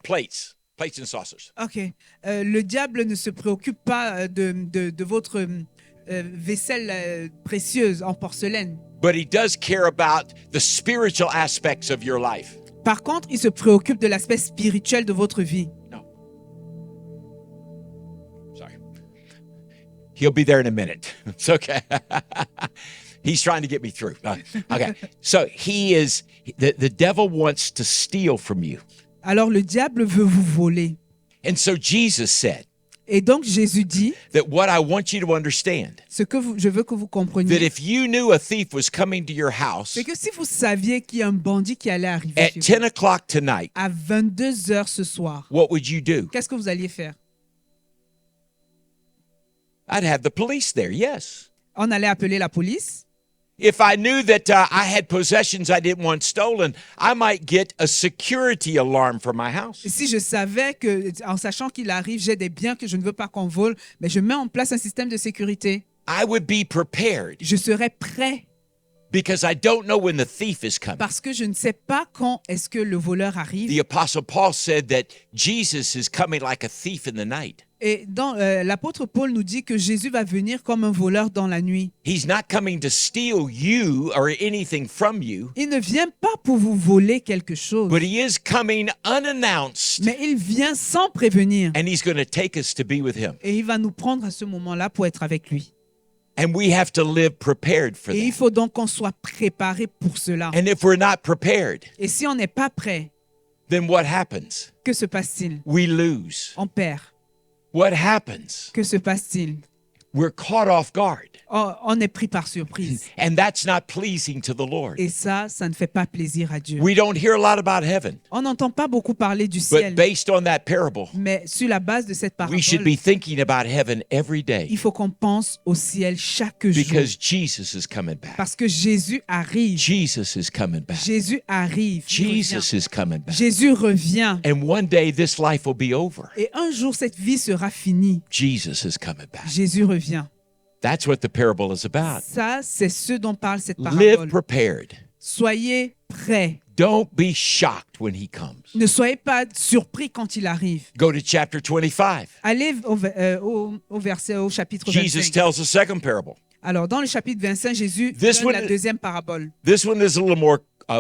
Plates and saucers. OK. Le diable ne se préoccupe pas de votre vaisselle précieuse en porcelaine. But he does care about the spiritual aspects of your life. Par contre, il se préoccupe de l'aspect spirituel de votre vie. No. Sorry. He'll be there in a minute. It's okay. He's trying to get me through. Okay. So the devil wants to steal from you. Alors, le diable veut vous voler. And so Jesus said Et donc, Jésus dit, that what I want you to understand, ce que je veux que vous that compreniez, if you knew a thief was coming to your house c'est que si vous saviez qu'il y a un bandit qui allait arriver at chez 10 vous, o'clock tonight, à 22h ce soir, what would you do? qu'est-ce que vous alliez faire? I'd have the police there, yes. On allait appeler la police. If I knew that I had possessions I didn't want stolen, I might get a security alarm for my house. Et si je savais que, en sachant qu'il arrive, j'ai des biens que je ne veux pas qu'on vole, mais je mets en place un système de sécurité. I would be prepared Je serai prêt because I don't know when the thief is coming. parce que je ne sais pas quand est-ce que le voleur arrive. The Apostle Paul said that Jesus is coming like a thief in the night. Et dans l'apôtre Paul nous dit que Jésus va venir comme un voleur dans la nuit. He's not coming to steal you or anything from you, Il ne vient pas pour vous voler quelque chose, but he is coming unannounced, mais il vient sans prévenir. and he's going to take us to be with him. Et il va nous prendre à ce moment-là pour être avec lui. And we have to live prepared for Et il that. faut donc qu'on soit préparé pour cela. And if we're not prepared, Et si on n'est pas prêt, then what happens? que se passe-t-il? We lose. On perd. What happens? Que se passe-t-il? We're caught off guard. On est pris par surprise. And that's not pleasing to the Lord. Et ça ne fait pas plaisir à Dieu. We don't hear a lot about heaven, On n'entend pas beaucoup parler du but ciel. based on that parable, Mais sur la base de cette parabole, we should be thinking about heaven every il day faut qu'on pense au ciel chaque jour. because Jesus is coming back. Parce que Jésus arrive. Jesus is coming back. Jésus arrive. Il revient. Jesus is coming back. Jésus revient. And one day this life will be over. Et un jour, cette vie sera finie. Jesus is coming back. Jésus revient. That's what the parable is about. Ça, c'est ce dont parle cette Live parabole. prepared. Soyez prêts. Don't be shocked when he comes. Ne soyez pas surpris quand il arrive. Go to chapter 25. Allez au verset, au chapitre Jesus 25. tells the second parable. Alors, dans le chapitre 25, Jésus This donne one- la deuxième parabole. This one is a little more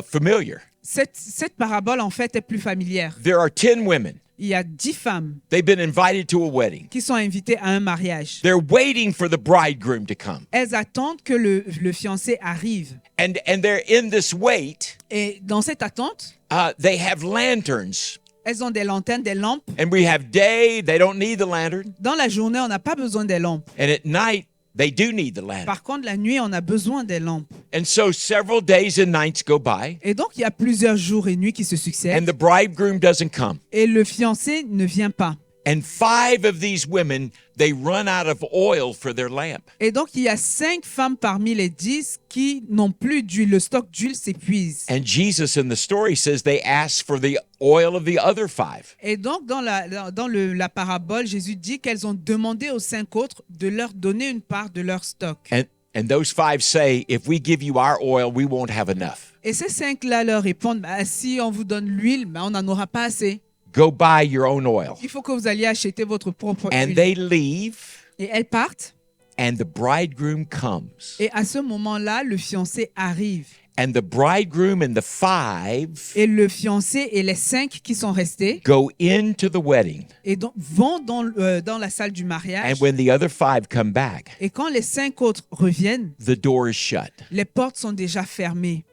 familiar. Cette parabole, en fait, est plus familière. There are 10 women. Il y a 10 femmes They've been invited to a wedding. qui sont invitées à un mariage. They're waiting for the bridegroom to come. Elles attendent que le fiancé arrive. And they're in this wait. Et dans cette attente, They have lanterns Elles ont des lanternes, des lampes. And we have day, they don't need the lantern. Dans la journée, on n'a pas besoin des lampes. And at night, they do need the lantern. Par contre, la nuit, on a besoin des lampes. And so several days and nights go by, Et donc, il y a plusieurs jours et nuits qui se and succèdent. the bridegroom doesn't come. Et le fiancé ne vient pas. And 5 of these women, they run out of oil for their lamp. Et donc, il y a 5 femmes parmi les 10 qui n'ont plus d'huile. Le stock d'huile s'épuise. And Jesus in the story says they asked for the oil of the other 5. Et donc, dans la parabole, Jésus dit qu'elles ont demandé aux 5 autres de leur donner une part de leur stock. And those 5 say, if we give you our oil, we won't have enough. Et ces 5-là leur répondent, bah, si on vous donne l'huile, bah, on n'en aura pas assez. Go buy your own oil. Il faut que vous alliez acheter votre propre And huile. they leave, Et elles partent. and the bridegroom comes. Et à ce moment-là, le fiancé arrive. And the bridegroom and the 5 Et le fiancé et les 5 qui sont restés go into the wedding. et donc vont dans la salle du mariage. And when the other 5 come back, Et quand les 5 autres reviennent, the door is shut. les portes sont déjà fermées.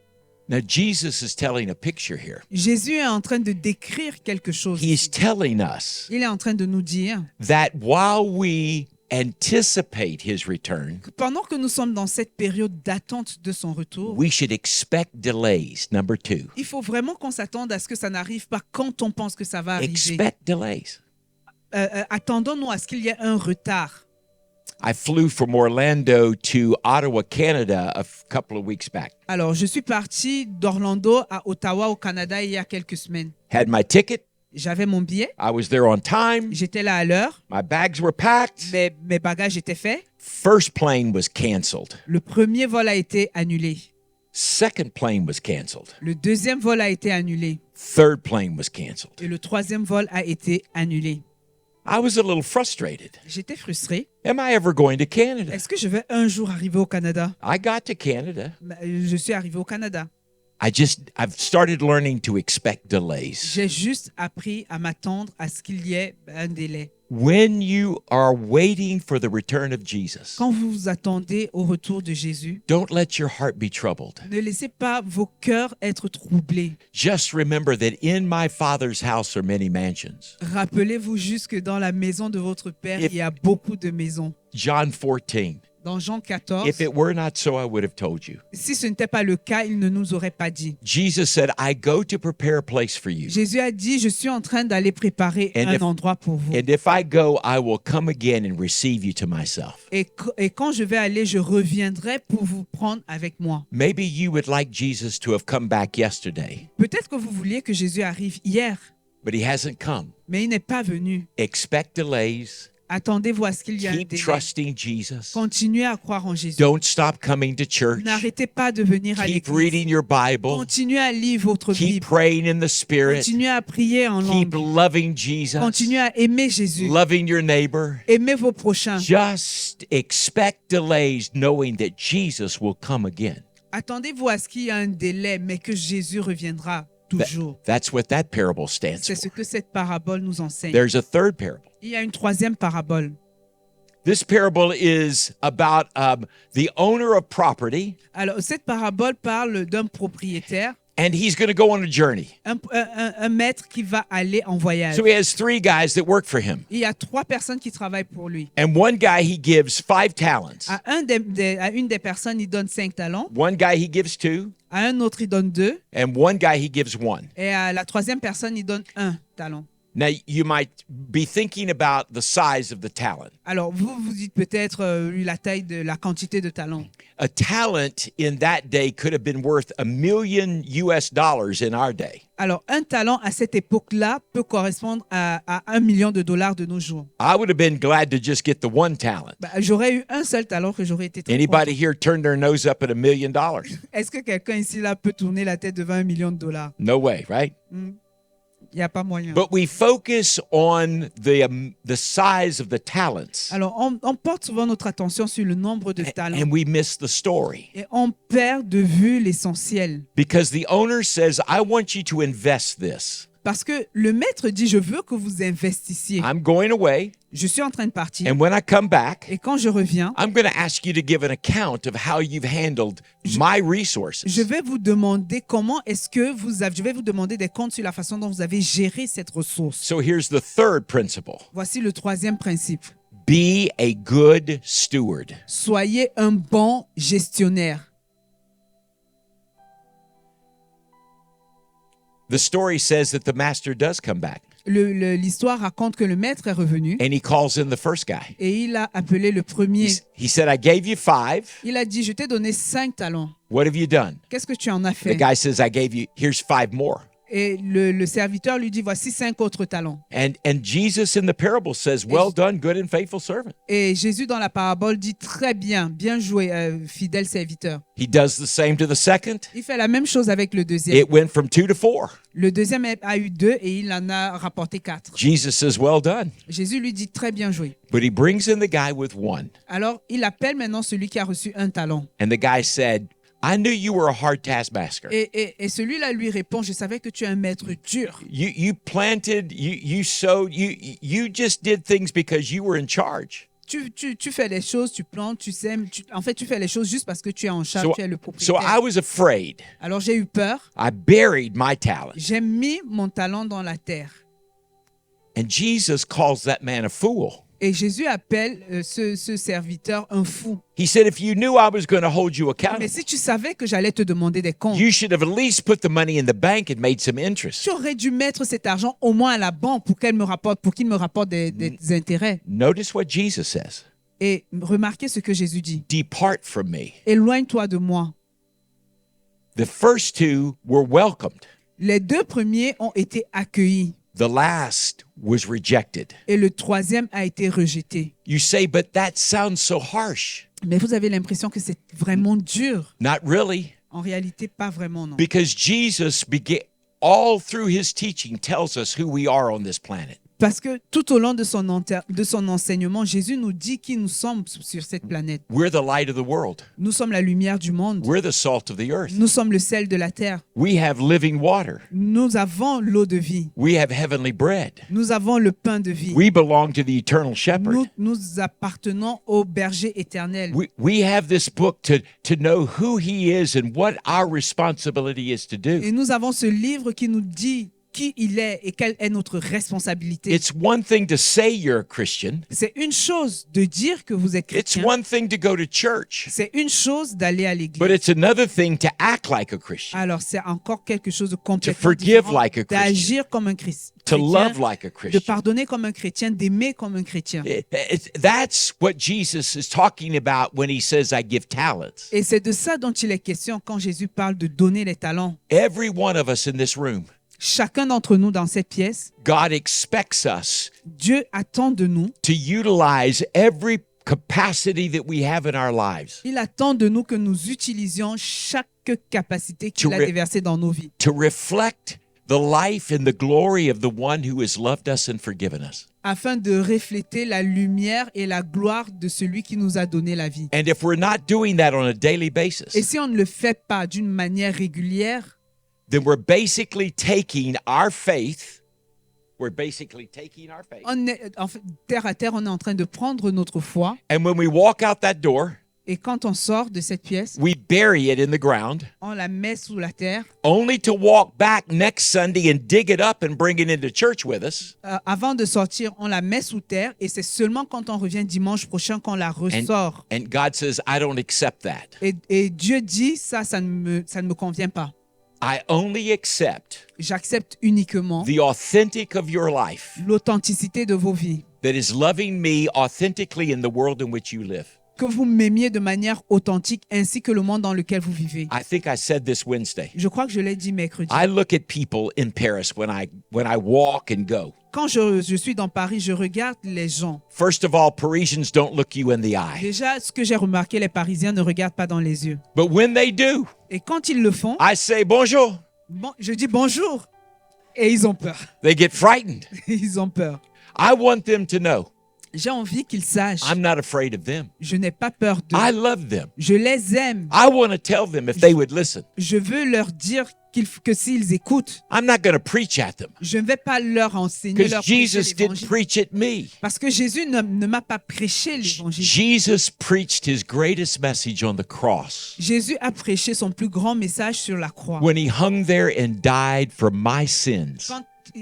Now, Jesus is telling a picture here. Jésus est en train de décrire quelque chose. He's telling us Il est en train de nous dire that while we anticipate his return, que pendant que nous sommes dans cette période d'attente de son retour, we should expect delays. Number 2, il faut vraiment qu'on s'attende à ce que ça n'arrive pas quand on pense que ça va arriver. expect delays. Attendons-nous à ce qu'il y ait un retard. I flew from Orlando to Ottawa, Canada, a couple of weeks back. Alors, je suis parti d'Orlando à Ottawa, au Canada, il y a quelques semaines. Had my ticket. J'avais mon billet, I was there on time. j'étais là à l'heure, My bags were packed. mes bagages étaient faits. First plane was canceled. Le premier vol a été annulé. Second plane was canceled. Le deuxième vol a été annulé. Third plane was canceled. Et le troisième vol a été annulé. I was a little frustrated. J'étais frustré. Am I ever going to Canada? Est-ce que je vais un jour arriver au Canada? I got to Canada. Je suis arrivé au Canada. I've started learning to expect delays. J'ai juste appris à m'attendre à ce qu'il y ait un délai. When you are waiting for the return of Jesus, Quand vous vous attendez au retour de Jésus, don't let your heart be troubled. ne laissez pas vos cœurs être troublés. Just remember that in my Father's house are many mansions. Rappelez-vous juste que dans la maison de votre Père, il y a beaucoup de maisons. John 14. Dans Jean 14, If it were not so, I would have told you. si ce n'était pas le cas, il ne nous aurait pas dit. Jesus said, I go to prepare a place for you. Jésus a dit, je suis en train d'aller préparer And un if- endroit pour vous. And if I go, I will come again and receive you to myself. Et quand je vais aller, je reviendrai pour vous prendre avec moi. Maybe you would like Jesus to have come back yesterday, Peut-être que vous vouliez que Jésus arrive hier, but he hasn't come. mais il n'est pas venu. Expect delays. Attendez-vous à ce qu'il y ait un Keep délai. trusting Jesus. Continuez à croire en Jésus. Don't stop coming to church. N'arrêtez pas de venir à Keep l'église. reading your Bible. Continuez à lire votre Keep Bible. praying in the Spirit. Continuez à prier en Keep langue. loving Jesus. Continuez à aimer Jésus. Loving your neighbor. Aimez vos prochains. Just expect delays knowing that Jesus will come again. Attendez-vous à ce qu'il y ait un délai, mais que Jésus reviendra toujours. That's what that parable stands C'est ce for. que cette parabole nous enseigne. There's a third parable. Il y a une troisième parabole. This parable is about the owner of property, Alors, cette parabole parle d'un propriétaire, and he's going to go on a journey. un maître qui va aller en voyage. So he has 3 guys that work for him. Il y a 3 personnes qui travaillent pour lui. And one guy he gives 5 talents. À une des personnes, il donne 5 talents. One guy he gives 2, À un autre, il donne 2. and one guy he gives 1. Et à la troisième personne, il donne 1 talent. Now you might be thinking about the size of the talent. Alors, vous vous dites peut-être la quantité de talents. A talent in that day could have been worth $1 million in our day. Alors, un talent à cette époque-là peut correspondre à $1 million de nos jours. I would have been glad to just get the one talent. Bah, j'aurais eu un seul talent que j'aurais été très Anybody content. here turn their nose up at $1 million? Est-ce que quelqu'un ici là peut tourner la tête devant $1 million? No way, right? Il n'y a pas moyen. But we focus on the size of the talents, Alors, on porte souvent notre attention sur le nombre de talents and we miss the story. et on perd de vue l'essentiel. Because the owner says, I want you to invest this. Parce que le maître dit, je veux que vous investissiez. I'm going away. je suis en train de partir. And when I come back, Et quand je reviens, I'm going to ask you to give an account of how you've handled my resources. je vais vous demander comment est-ce que je vais vous demander des comptes sur la façon dont vous avez géré cette ressource. So here's the third principle. Voici le troisième principe. Be a good steward. Soyez un bon gestionnaire. The story says that the master does come back L'histoire raconte que le maître est revenu and he calls in the first guy. et il a appelé le premier. He said, I gave you 5. Il a dit, je t'ai donné 5 talents. What have you done? Qu'est-ce que tu en as The fait? guy says, here's 5 more. Et le serviteur lui dit, voici 5 autres talents. And Jesus in the parable says, well done, good and faithful servant. Et Jésus dans la parabole dit, très bien, bien joué, fidèle serviteur. He does the same to the second. Il fait la même chose avec le deuxième. It went from 2 to 4. Le deuxième a eu 2 et il en a rapporté 4. Jesus says, well done. Jésus lui dit, très bien joué. But he brings in the guy with 1. Alors, il appelle maintenant celui qui a reçu un talent. And the guy said, I knew you were a hard taskmaster. Et celui-là lui répond, je savais que tu es un maître dur. You planted, you sowed, you just did things because you were in charge. Tu fais les choses, tu plantes, tu sèmes. En fait, tu fais les choses juste parce que tu es en charge, tu es le So propriétaire. I was afraid. Alors, j'ai eu peur. I buried my talent. J'ai mis mon talent dans la terre. And Jesus calls that man a fool. Et Jésus appelle ce serviteur un fou. He said, if you knew I was going to hold you Mais accountable, si tu savais que j'allais te demander des comptes, you should have at least put the money in the bank and made some interest. tu aurais dû mettre cet argent au moins à la banque pour qu'il me rapporte des intérêts. Notice what Jesus says. Et remarquez ce que Jésus dit. Depart from me. Éloigne-toi de moi. The first 2 were welcomed. Les 2 premiers ont été accueillis The last was rejected. et le troisième a été rejeté. You say, but that sounds so harsh. Mais vous avez l'impression que c'est vraiment dur. Not really. En réalité, pas vraiment, non. Because Jesus all through his teaching tells us who we are on this planet. Parce que tout au long de son enseignement, Jésus nous dit qui nous sommes sur cette planète. We're the light of the world. Nous sommes la lumière du monde. We're the salt of the earth. Nous sommes le sel de la terre. We have living water. Nous avons l'eau de vie. We have heavenly bread. Nous avons le pain de vie. We belong to the eternal shepherd. Nous appartenons au berger éternel. We have this book to know who he is and what our responsibility is to do. Et nous avons ce livre qui nous dit qui il est et quelle est notre responsabilité. It's one thing to say you're a Christian. C'est une chose de dire que vous êtes It's chrétien. one thing to go to church. C'est une chose d'aller à But l'église. it's another thing to act like a Christian, Alors c'est encore quelque chose de complètement forgive différent, like a Christian. d'agir comme un chrétien, to love like a de Christian. pardonner comme un chrétien, d'aimer comme un chrétien. That's what Jesus is talking about when he says, I give talents. Et c'est de ça dont il est question quand Jésus parle de donner les talents. Every one of us in this room, Chacun d'entre nous dans cette pièce, God expects us Dieu attend de nous, to utilize every capacity that we have in our lives il attend de nous que nous utilisions chaque capacité qu'il To a re- déversée dans nos vies, to reflect the life and the glory of the one who has loved us and forgiven us. afin de refléter la lumière et la gloire de celui qui nous a donné la vie. And if we're not doing that on a daily Et basis, si on ne le fait pas d'une manière régulière, then we're basically taking our faith. en fait, terre à terre, on est en train de prendre notre foi. And when we walk out that door, Et quand on sort de cette pièce, we bury it in the ground, on la met sous la terre. only to walk back next Sunday and dig it up and bring it into church with us. Avant de sortir, on la met sous terre. Et c'est seulement quand on revient dimanche prochain qu'on la ressort. And God says, I don't accept that. Et Dieu dit, ça ne me convient pas. I only accept J'accepte uniquement the authentic of your life l'authenticité de vos vies. that is loving me authentically in the world in which you live. Que vous m'aimiez de manière authentique ainsi que le monde dans lequel vous vivez. I think I said this Wednesday. Je crois que je l'ai dit mercredi. I look at people in Paris when I walk and go. Quand je suis dans Paris, je regarde les gens. First of all, Parisians don't look you in the eye. Déjà, ce que j'ai remarqué, les Parisiens ne regardent pas dans les yeux. But when they do, Et quand ils le font, I say bonjour. je dis bonjour. Et ils ont peur. They get frightened. Ils ont peur. I want them to know J'ai envie qu'ils sachent. I'm not afraid of them. Je n'ai pas peur d'eux. I love them. Je les aime. I want to tell them if they would listen. Je veux leur dire que s'ils écoutent, I'm not going to preach at them je ne vais pas leur enseigner, because leur prêcher Jesus didn't l'évangile. preach at me. Parce que Jésus ne m'a pas prêché l'évangile. Jesus preached his greatest message on the cross Jésus a prêché son plus grand message sur la croix. when he hung there and died for my sins.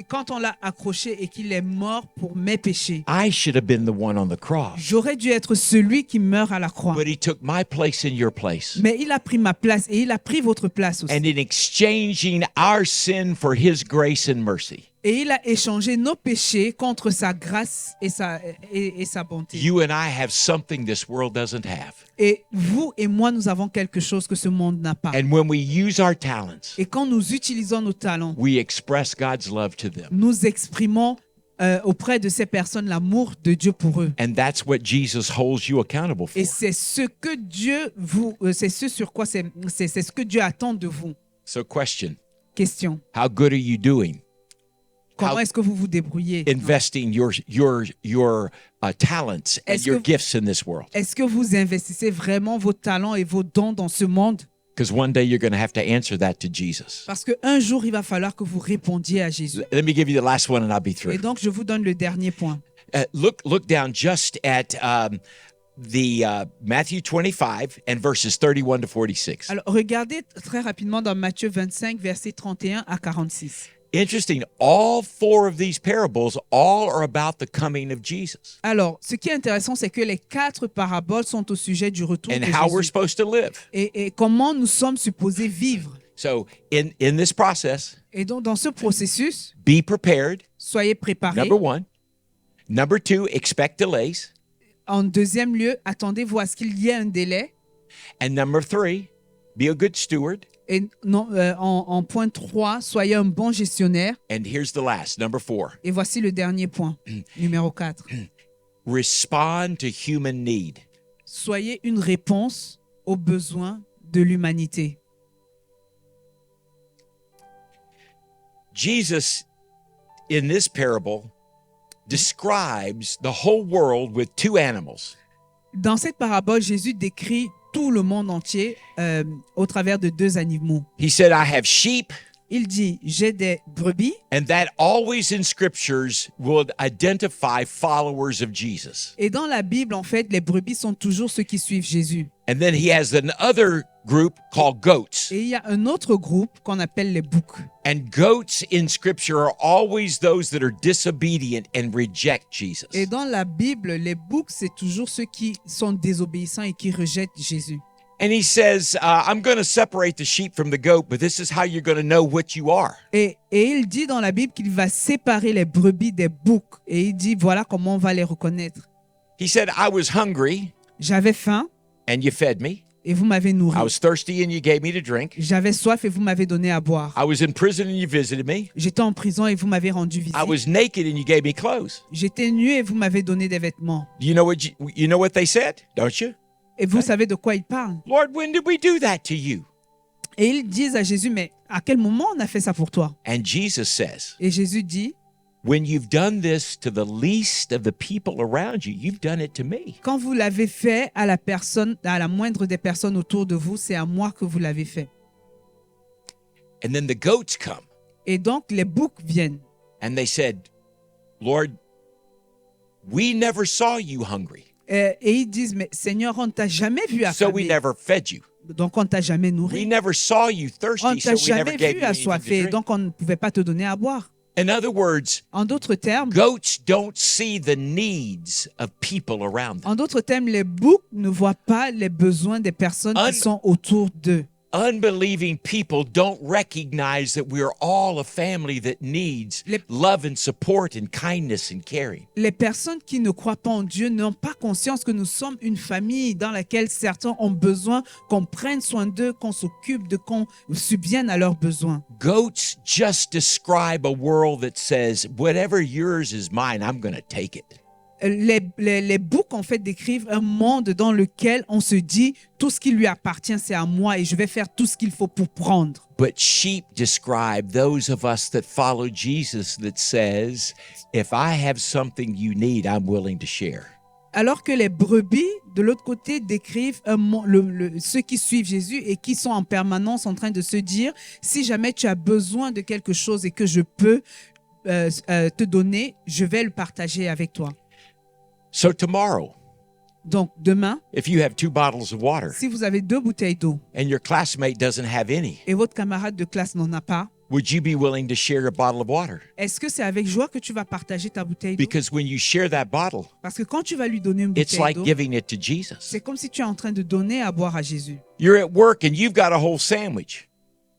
Quand on l'a accroché et qu'il est mort pour mes péchés, I should have been the one on the cross, j'aurais dû être celui qui meurt à la croix. but he took my place in your place. Mais il a pris ma place et il a pris votre place aussi. And in exchanging our sin for his grace and mercy, Et il a échangé nos péchés contre sa grâce et sa bonté. you and I have something this world doesn't have. Et vous et moi, nous avons quelque chose que ce monde n'a pas. And when we use our talents, Et quand nous utilisons nos talents, we express God's love to them. nous exprimons auprès de ces personnes l'amour de Dieu pour eux. And that's what Jesus holds you accountable for. Et c'est ce que Dieu c'est ce sur quoi c'est ce que Dieu attend de vous. So question, Question. how good are you doing Comment How- est-ce que vous vous débrouillez? investing your talents and Est-ce your que- gifts in this world? Est-ce que vous investissez vraiment vos talents et vos dons dans ce monde? Because one day you're going to have to answer that to Jesus. Parce qu'un jour, il va falloir que vous répondiez à Jésus. Let me give you the last one and I'll be through. Et donc, je vous donne le dernier point. Look down just at Matthew 25 and verses 31 to 46. Alors, regardez très rapidement dans Matthieu 25, versets 31 à 46. Interesting, all four of these parables all are about the coming of Jesus Alors, ce qui est intéressant, c'est que les 4 paraboles sont au sujet du retour and de how we're Jésus. supposed to live. Et comment nous sommes supposés vivre. So in this process, Et donc, dans ce processus, be prepared, soyez préparés. number one. Number two, expect delays. En deuxième lieu, attendez-vous à ce qu'il y ait un délai. And number three, be a good steward. Et non, en point 3, soyez un bon gestionnaire. And here's the last, number four, Et voici le dernier point, numéro 4. respond to human need. Soyez une réponse aux besoins de l'humanité. Jesus, in this parable, describes the whole world with two animals. Dans cette parabole, Jésus décrit tout le monde entier au travers de 2 animaux. He said, I have sheep, Il dit, j'ai des brebis, and that always in scriptures would identify followers of Jesus. et dans la Bible, en fait, les brebis sont toujours ceux qui suivent Jésus. And then he has another group called goats. Et il y a un autre groupe qu'on appelle les boucs. And goats in scripture are always those that are disobedient and reject Jesus. Et dans la Bible, les boucs, c'est toujours ceux qui sont désobéissants et qui rejettent Jésus. And he says, I'm going to separate the sheep from the goat, but this is how you're going to know what you are. Et il dit dans la Bible qu'il va séparer les brebis des boucs. Et il dit, voilà comment on va les reconnaître. He said, I was hungry J'avais faim and you fed me. et vous m'avez nourri. I was thirsty and you gave me to drink. J'avais soif et vous m'avez donné à boire. I was in prison and you visited me. J'étais en prison et vous m'avez rendu visite. I was naked and you gave me clothes. J'étais nu et vous m'avez donné des vêtements. You know what they said, don't you? Et vous savez de quoi il parle. Lord, when did we do that to you? Et ils disent à Jésus, mais à quel moment on a fait ça pour toi? And Jesus says, Et Jésus dit, when you've done this to the least of the people around you, you've done it to me. quand vous l'avez fait à la moindre des personnes autour de vous, c'est à moi que vous l'avez fait. And then the goats come Et donc les boucs viennent. and they said, Lord, we never saw you hungry, Et ils disent, mais Seigneur, on ne t'a jamais vu so we affamé. never fed you. Donc on ne t'a jamais We nourri. never saw you On ne thirsty, so t'a we never jamais gave vu you anything to assoiffé. drink. Donc on ne pouvait pas te donner à boire. In other words, En d'autres termes, goats don't see the needs of people around them. les boucs ne voient pas les besoins des personnes qui sont autour d'eux. Unbelieving people don't recognize that we are all a family that needs Les- love and support and kindness and caring. Les personnes qui ne croient pas en Dieu n'ont pas conscience que nous sommes une famille dans laquelle certains ont besoin qu'on prenne soin d'eux, qu'on s'occupe de, qu'on subvienne à leurs besoins. Goats just describe a world that says, whatever yours is mine, I'm going to take it. Les boucs, en fait, décrivent un monde dans lequel on se dit tout ce qui lui appartient, c'est à moi et je vais faire tout ce qu'il faut pour prendre. But sheep describe those of us that follow Jesus that says, if I have something you need, I'm willing to share. alors que les brebis, de l'autre côté, décrivent ceux qui suivent Jésus et qui sont en permanence en train de se dire, si jamais tu as besoin de quelque chose et que je peux te donner, je vais le partager avec toi. So tomorrow, Donc, demain, if you have 2 bottles of water si vous avez 2 bouteilles d'eau and your classmate doesn't have any, et votre camarade de classe n'en a pas, would you be willing to share a bottle of water? est-ce que c'est avec joie que tu vas partager ta bouteille d'eau? Because when you share that bottle, Parce que quand tu vas lui donner une it's bouteille like d'eau, giving it to Jesus. c'est comme si tu es en train de donner à boire à Jésus. You're at work and you've got a whole sandwich,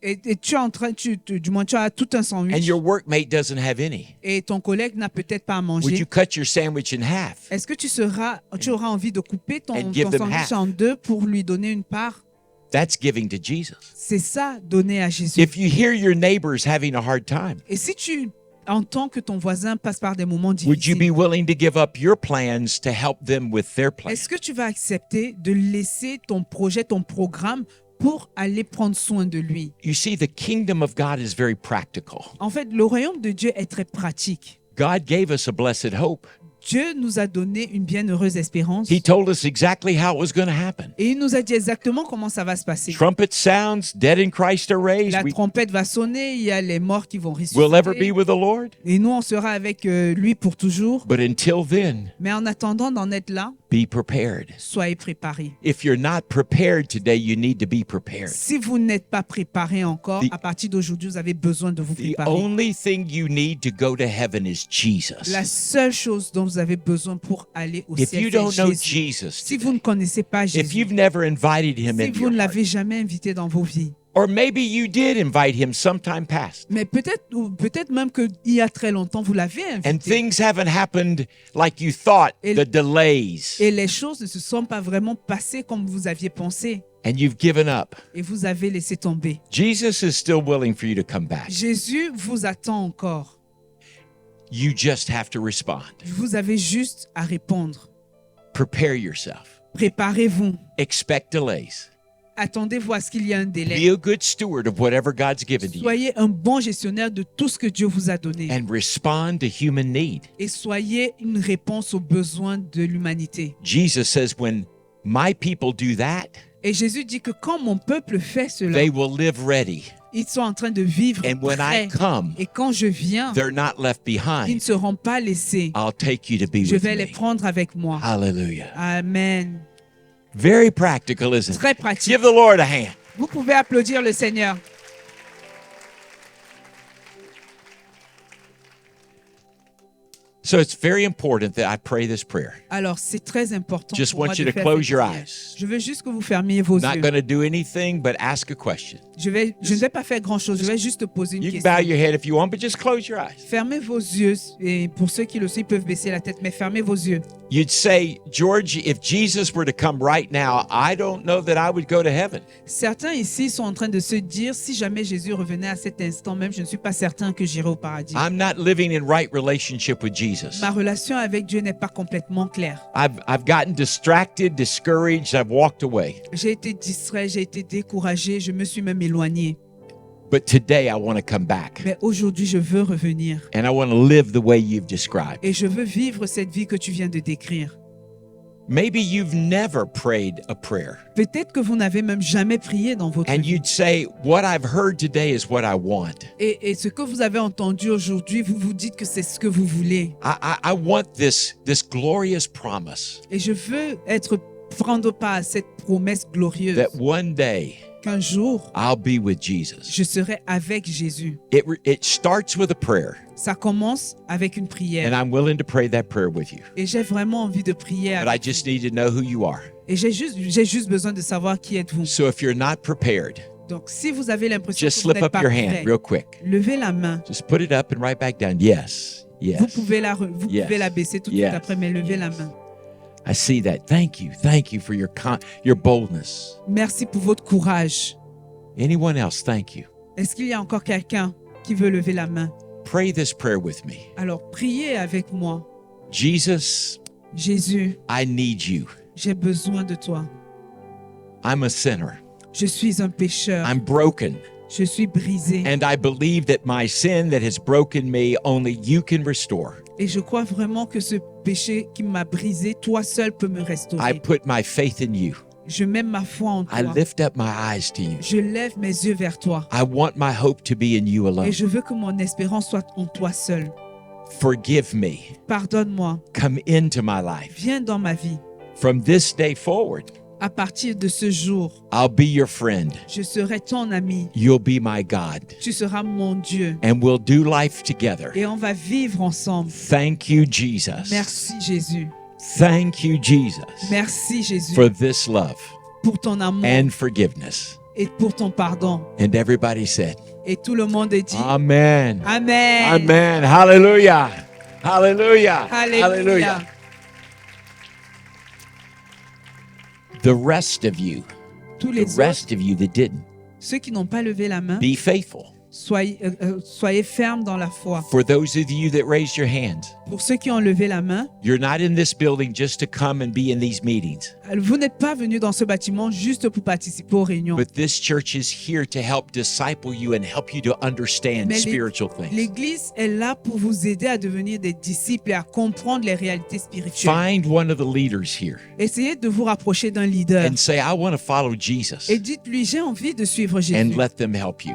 Et tu es en train, du moins tu as tout un and sandwich your workmate doesn't have any. et ton collègue n'a peut-être pas à Would manger. you cut your sandwich in half? Est-ce que tu auras envie de couper ton And give them sandwich half. en 2 pour lui donner une part? That's giving to Jesus. C'est ça, donner à Jésus. If you hear your neighbors having a hard time, Et si tu entends que ton voisin passe par des moments would you be difficiles, willing to give up your plans to help them with their plans? est-ce que tu vas accepter de laisser ton projet, ton programme pour aller prendre soin de lui? You see, the kingdom of God is very practical. En fait, le royaume de Dieu est très pratique. God gave us a blessed hope. Dieu nous a donné une bienheureuse espérance. He told us exactly how it was going to happen. Et il nous a dit exactement comment ça va se passer. Trumpet sounds, dead in Christ are raised. La trompette va sonner, il y a les morts qui vont We'll ever be ressusciter. with the Lord. Et nous, on sera avec lui pour toujours. But until then, Mais en attendant d'en être là, be prepared. soyez préparés. If you're not prepared today, you need to be prepared. Si vous n'êtes pas préparés encore, The- à partir d'aujourd'hui, vous avez besoin de vous The préparer. only thing you need to go to heaven is Jesus. La seule chose dont vous avez besoin pour aller au If ciel, you c'est don't know Jésus. Jesus Si vous today, ne connaissez pas if Jésus, you've never invited him si into vous your ne heart, l'avez jamais invité dans vos vies, or maybe you did invite him sometime past, mais peut-être même qu'il y a très longtemps, vous l'avez and invité. things haven't happened like you thought, Et- the delays, Et les choses ne se sont pas vraiment passées comme vous aviez pensé. and you've given up. Et vous avez laissé tomber. Jesus is still willing for you to come back. Jésus vous attend encore. You just have to respond. Vous avez juste à répondre. Prepare yourself. Préparez-vous. Expect delays. Attendez-vous à ce qu'il y ait un délai. Be a good steward of whatever God's given to you, Soyez un bon gestionnaire de tout ce que Dieu vous a donné. and respond to human need. Et soyez une réponse aux besoins de l'humanité. Jesus says, when my people do that, Et Jésus dit que quand mon peuple fait cela, they will live ready. ils sont en train de vivre And when I prêts. come, Et quand je viens, they're not left ils ne behind. seront pas laissés. I'll take you to be Je with vais les me. prendre avec moi. Hallelujah. Amen. Very practical, isn't Très it? pratique. Give the Lord a hand. Vous pouvez applaudir le Seigneur. So it's very important that I pray this prayer. Alors, c'est très important Just pour moi want you de to faire close cette your prière. eyes. Je veux juste que vous fermiez vos Not yeux. going to do anything but ask a question. Je ne vais pas faire grand-chose. Je vais juste te poser une You can question. bow your head if you want, but just close your eyes. Fermez vos yeux. Et pour ceux qui le savent, ils peuvent baisser la tête, mais fermez vos yeux. You'd say, George, if Jesus were to come right now, I don't know that I would go to heaven. Certains ici sont en train de se dire, si jamais Jésus revenait à cet instant même, je ne suis pas certain que j'irai au paradis. I'm not living in right relationship with Jesus. Ma relation avec Dieu n'est pas complètement claire. I've gotten distracted, discouraged, I've walked away. J'ai été distrait, j'ai été découragé, je me suis même éloigné. But today I want to come back Mais aujourd'hui, je veux revenir. and I want to live the way you've described. Et je veux vivre cette vie que tu viens de décrire. Maybe you've never prayed a prayer Peut-être que vous n'avez même jamais prié dans votre and vie. you'd say, what I've heard today is what I want. Et ce que vous avez entendu aujourd'hui, vous vous dites que c'est ce que vous voulez. I want this glorious promise Et je veux prendre part à cette promesse glorieuse that one day qu'un jour, I'll be with Jesus. je serai avec Jésus. It starts with a prayer, Ça commence avec une and prière. I'm willing to pray that prayer with you. Et j'ai vraiment envie de prier. But I avec just vous. need to know who you are. Et j'ai juste besoin de savoir qui êtes-vous. So if you're not prepared, Donc, si vous avez l'impression just que vous slip n'êtes up pas your prêt, hand real quick. levez la main. Just put it up and right back down. Yes. Vous Yes. pouvez Yes. pouvez la baisser tout de Yes. suite après, mais levez la main. I see that. Thank you. Thank you for your boldness. Merci pour votre courage. Anyone else? Thank you. Est-ce qu'il y a encore quelqu'un qui veut lever la main? Pray this prayer with me. Alors, priez avec moi. Jesus, Jésus, I need you. j'ai besoin de toi. I'm a sinner. Je suis un pécheur. I'm broken. Je suis brisé. And I believe that my sin that has broken me, only you can restore. Et je crois vraiment que ce péché qui m'a brisé, toi seul peux me I restaurer. put my faith in you. Je mets ma foi en I toi. lift up my eyes to you. Je lève mes yeux vers toi. I want my hope to be in you alone. Et je veux que mon espérance soit en toi seul. Forgive me. Pardonne-moi. Come into my life. Viens dans ma vie. From this day forward, À partir de ce jour, I'll be your friend. je serai ton ami. You'll be my God. Tu seras mon Dieu. And we'll do life together. Et on va vivre ensemble. Thank you, Jesus. Merci Jésus. Thank you, Jesus, Merci Jésus for this love pour ton amour and forgiveness. et pour ton pardon. And everybody said, Et tout le monde dit Amen. Amen. Amen. Hallelujah. Hallelujah. Alléluia. The rest of you, Tous the les autres, rest of you that didn't, ceux qui n'ont pas levé la main, be faithful. soyez fermes dans la foi. For those of you that raised your hands, Pour ceux qui ont levé la main, you're not in this building just to come and be in these meetings, vous n'êtes pas venus dans ce bâtiment juste pour participer aux réunions. but this church is here to help disciple you and help you to understand Mais spiritual things. l'Église est là pour vous aider à devenir des disciples et à comprendre les réalités spirituelles. Find one of the leaders here Essayez de vous rapprocher d'un leader and say, I want to follow Jesus, et dites-lui, j'ai envie de suivre and Jésus. let them help you.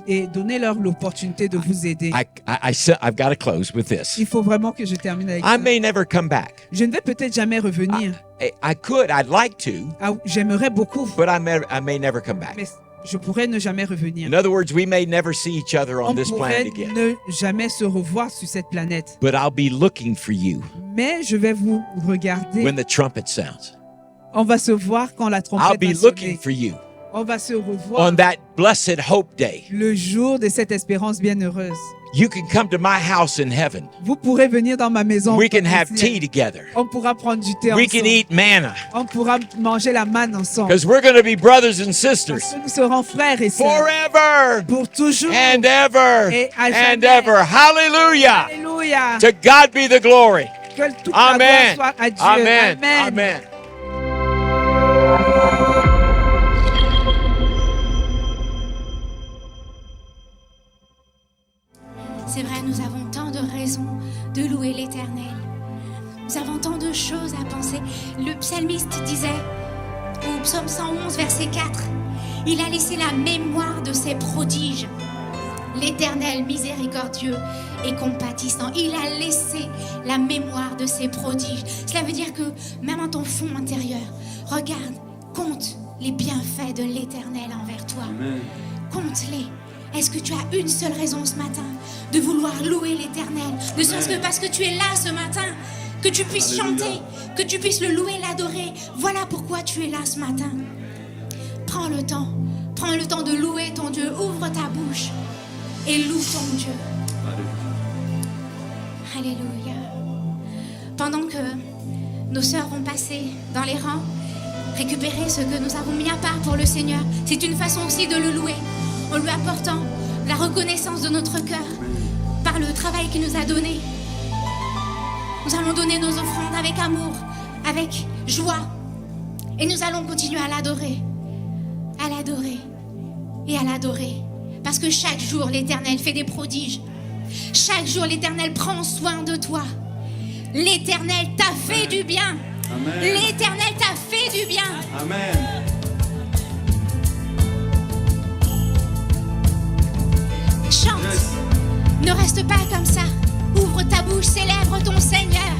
Et donnez-leur l'opportunité de vous aider. I've got to close with this. Il faut vraiment que je termine avec I ça. may never come back. Je ne vais peut-être jamais revenir. I could, I'd like to, Ah, j'aimerais beaucoup, but I may never come back. mais je pourrais ne jamais revenir. In other words, we may never see each other on On this pourrait planet again, ne jamais se revoir sur cette planète. but I'll be looking for you Mais je vais vous regarder. when the trumpet sounds. On va se voir quand la I'll trompette be va sonner. looking for you On va se revoir on that blessed hope day. le jour de cette espérance bienheureuse. You can come to my house in heaven. Vous pourrez venir dans ma maison. We can au have ciel. tea together. On pourra prendre du thé We ensemble. can eat manna On pourra manger la manne ensemble. because we're going to be brothers and Parce sisters que nous serons frères et sœurs forever pour toujours. and ever Et à and jamais. ever. Hallelujah. Alléluia. To God be the glory. Que toute la Amen. gloire soit à Dieu. Amen. Amen. Amen. C'est vrai, nous avons tant de raisons de louer l'Éternel. Nous avons tant de choses à penser. Le psalmiste disait au psaume 111, verset 4, « Il a laissé la mémoire de ses prodiges. L'Éternel miséricordieux et compatissant, il a laissé la mémoire de ses prodiges. » Cela veut dire que même en ton fond intérieur, regarde, compte les bienfaits de l'Éternel envers toi. Compte-les. Est-ce que tu as une seule raison ce matin de vouloir louer l'Éternel? Ne serait-ce que parce que tu es là ce matin, que tu puisses chanter, que tu puisses le louer, l'adorer. Voilà pourquoi tu es là ce matin. Prends le temps de louer ton Dieu. Ouvre ta bouche et loue ton Dieu. Alléluia. Pendant que nos sœurs vont passer dans les rangs, récupérer ce que nous avons mis à part pour le Seigneur, c'est une façon aussi de le louer, en lui apportant la reconnaissance de notre cœur par le travail qu'il nous a donné. Nous allons donner nos offrandes avec amour, avec joie, et nous allons continuer à l'adorer et à l'adorer, parce que chaque jour l'Éternel fait des prodiges. Chaque jour l'Éternel prend soin de toi. L'Éternel t'a fait du bien. Amen. L'Éternel t'a fait du bien. Amen. Chante. Yes. Ne reste pas comme ça. Ouvre ta bouche, célèbre ton Seigneur.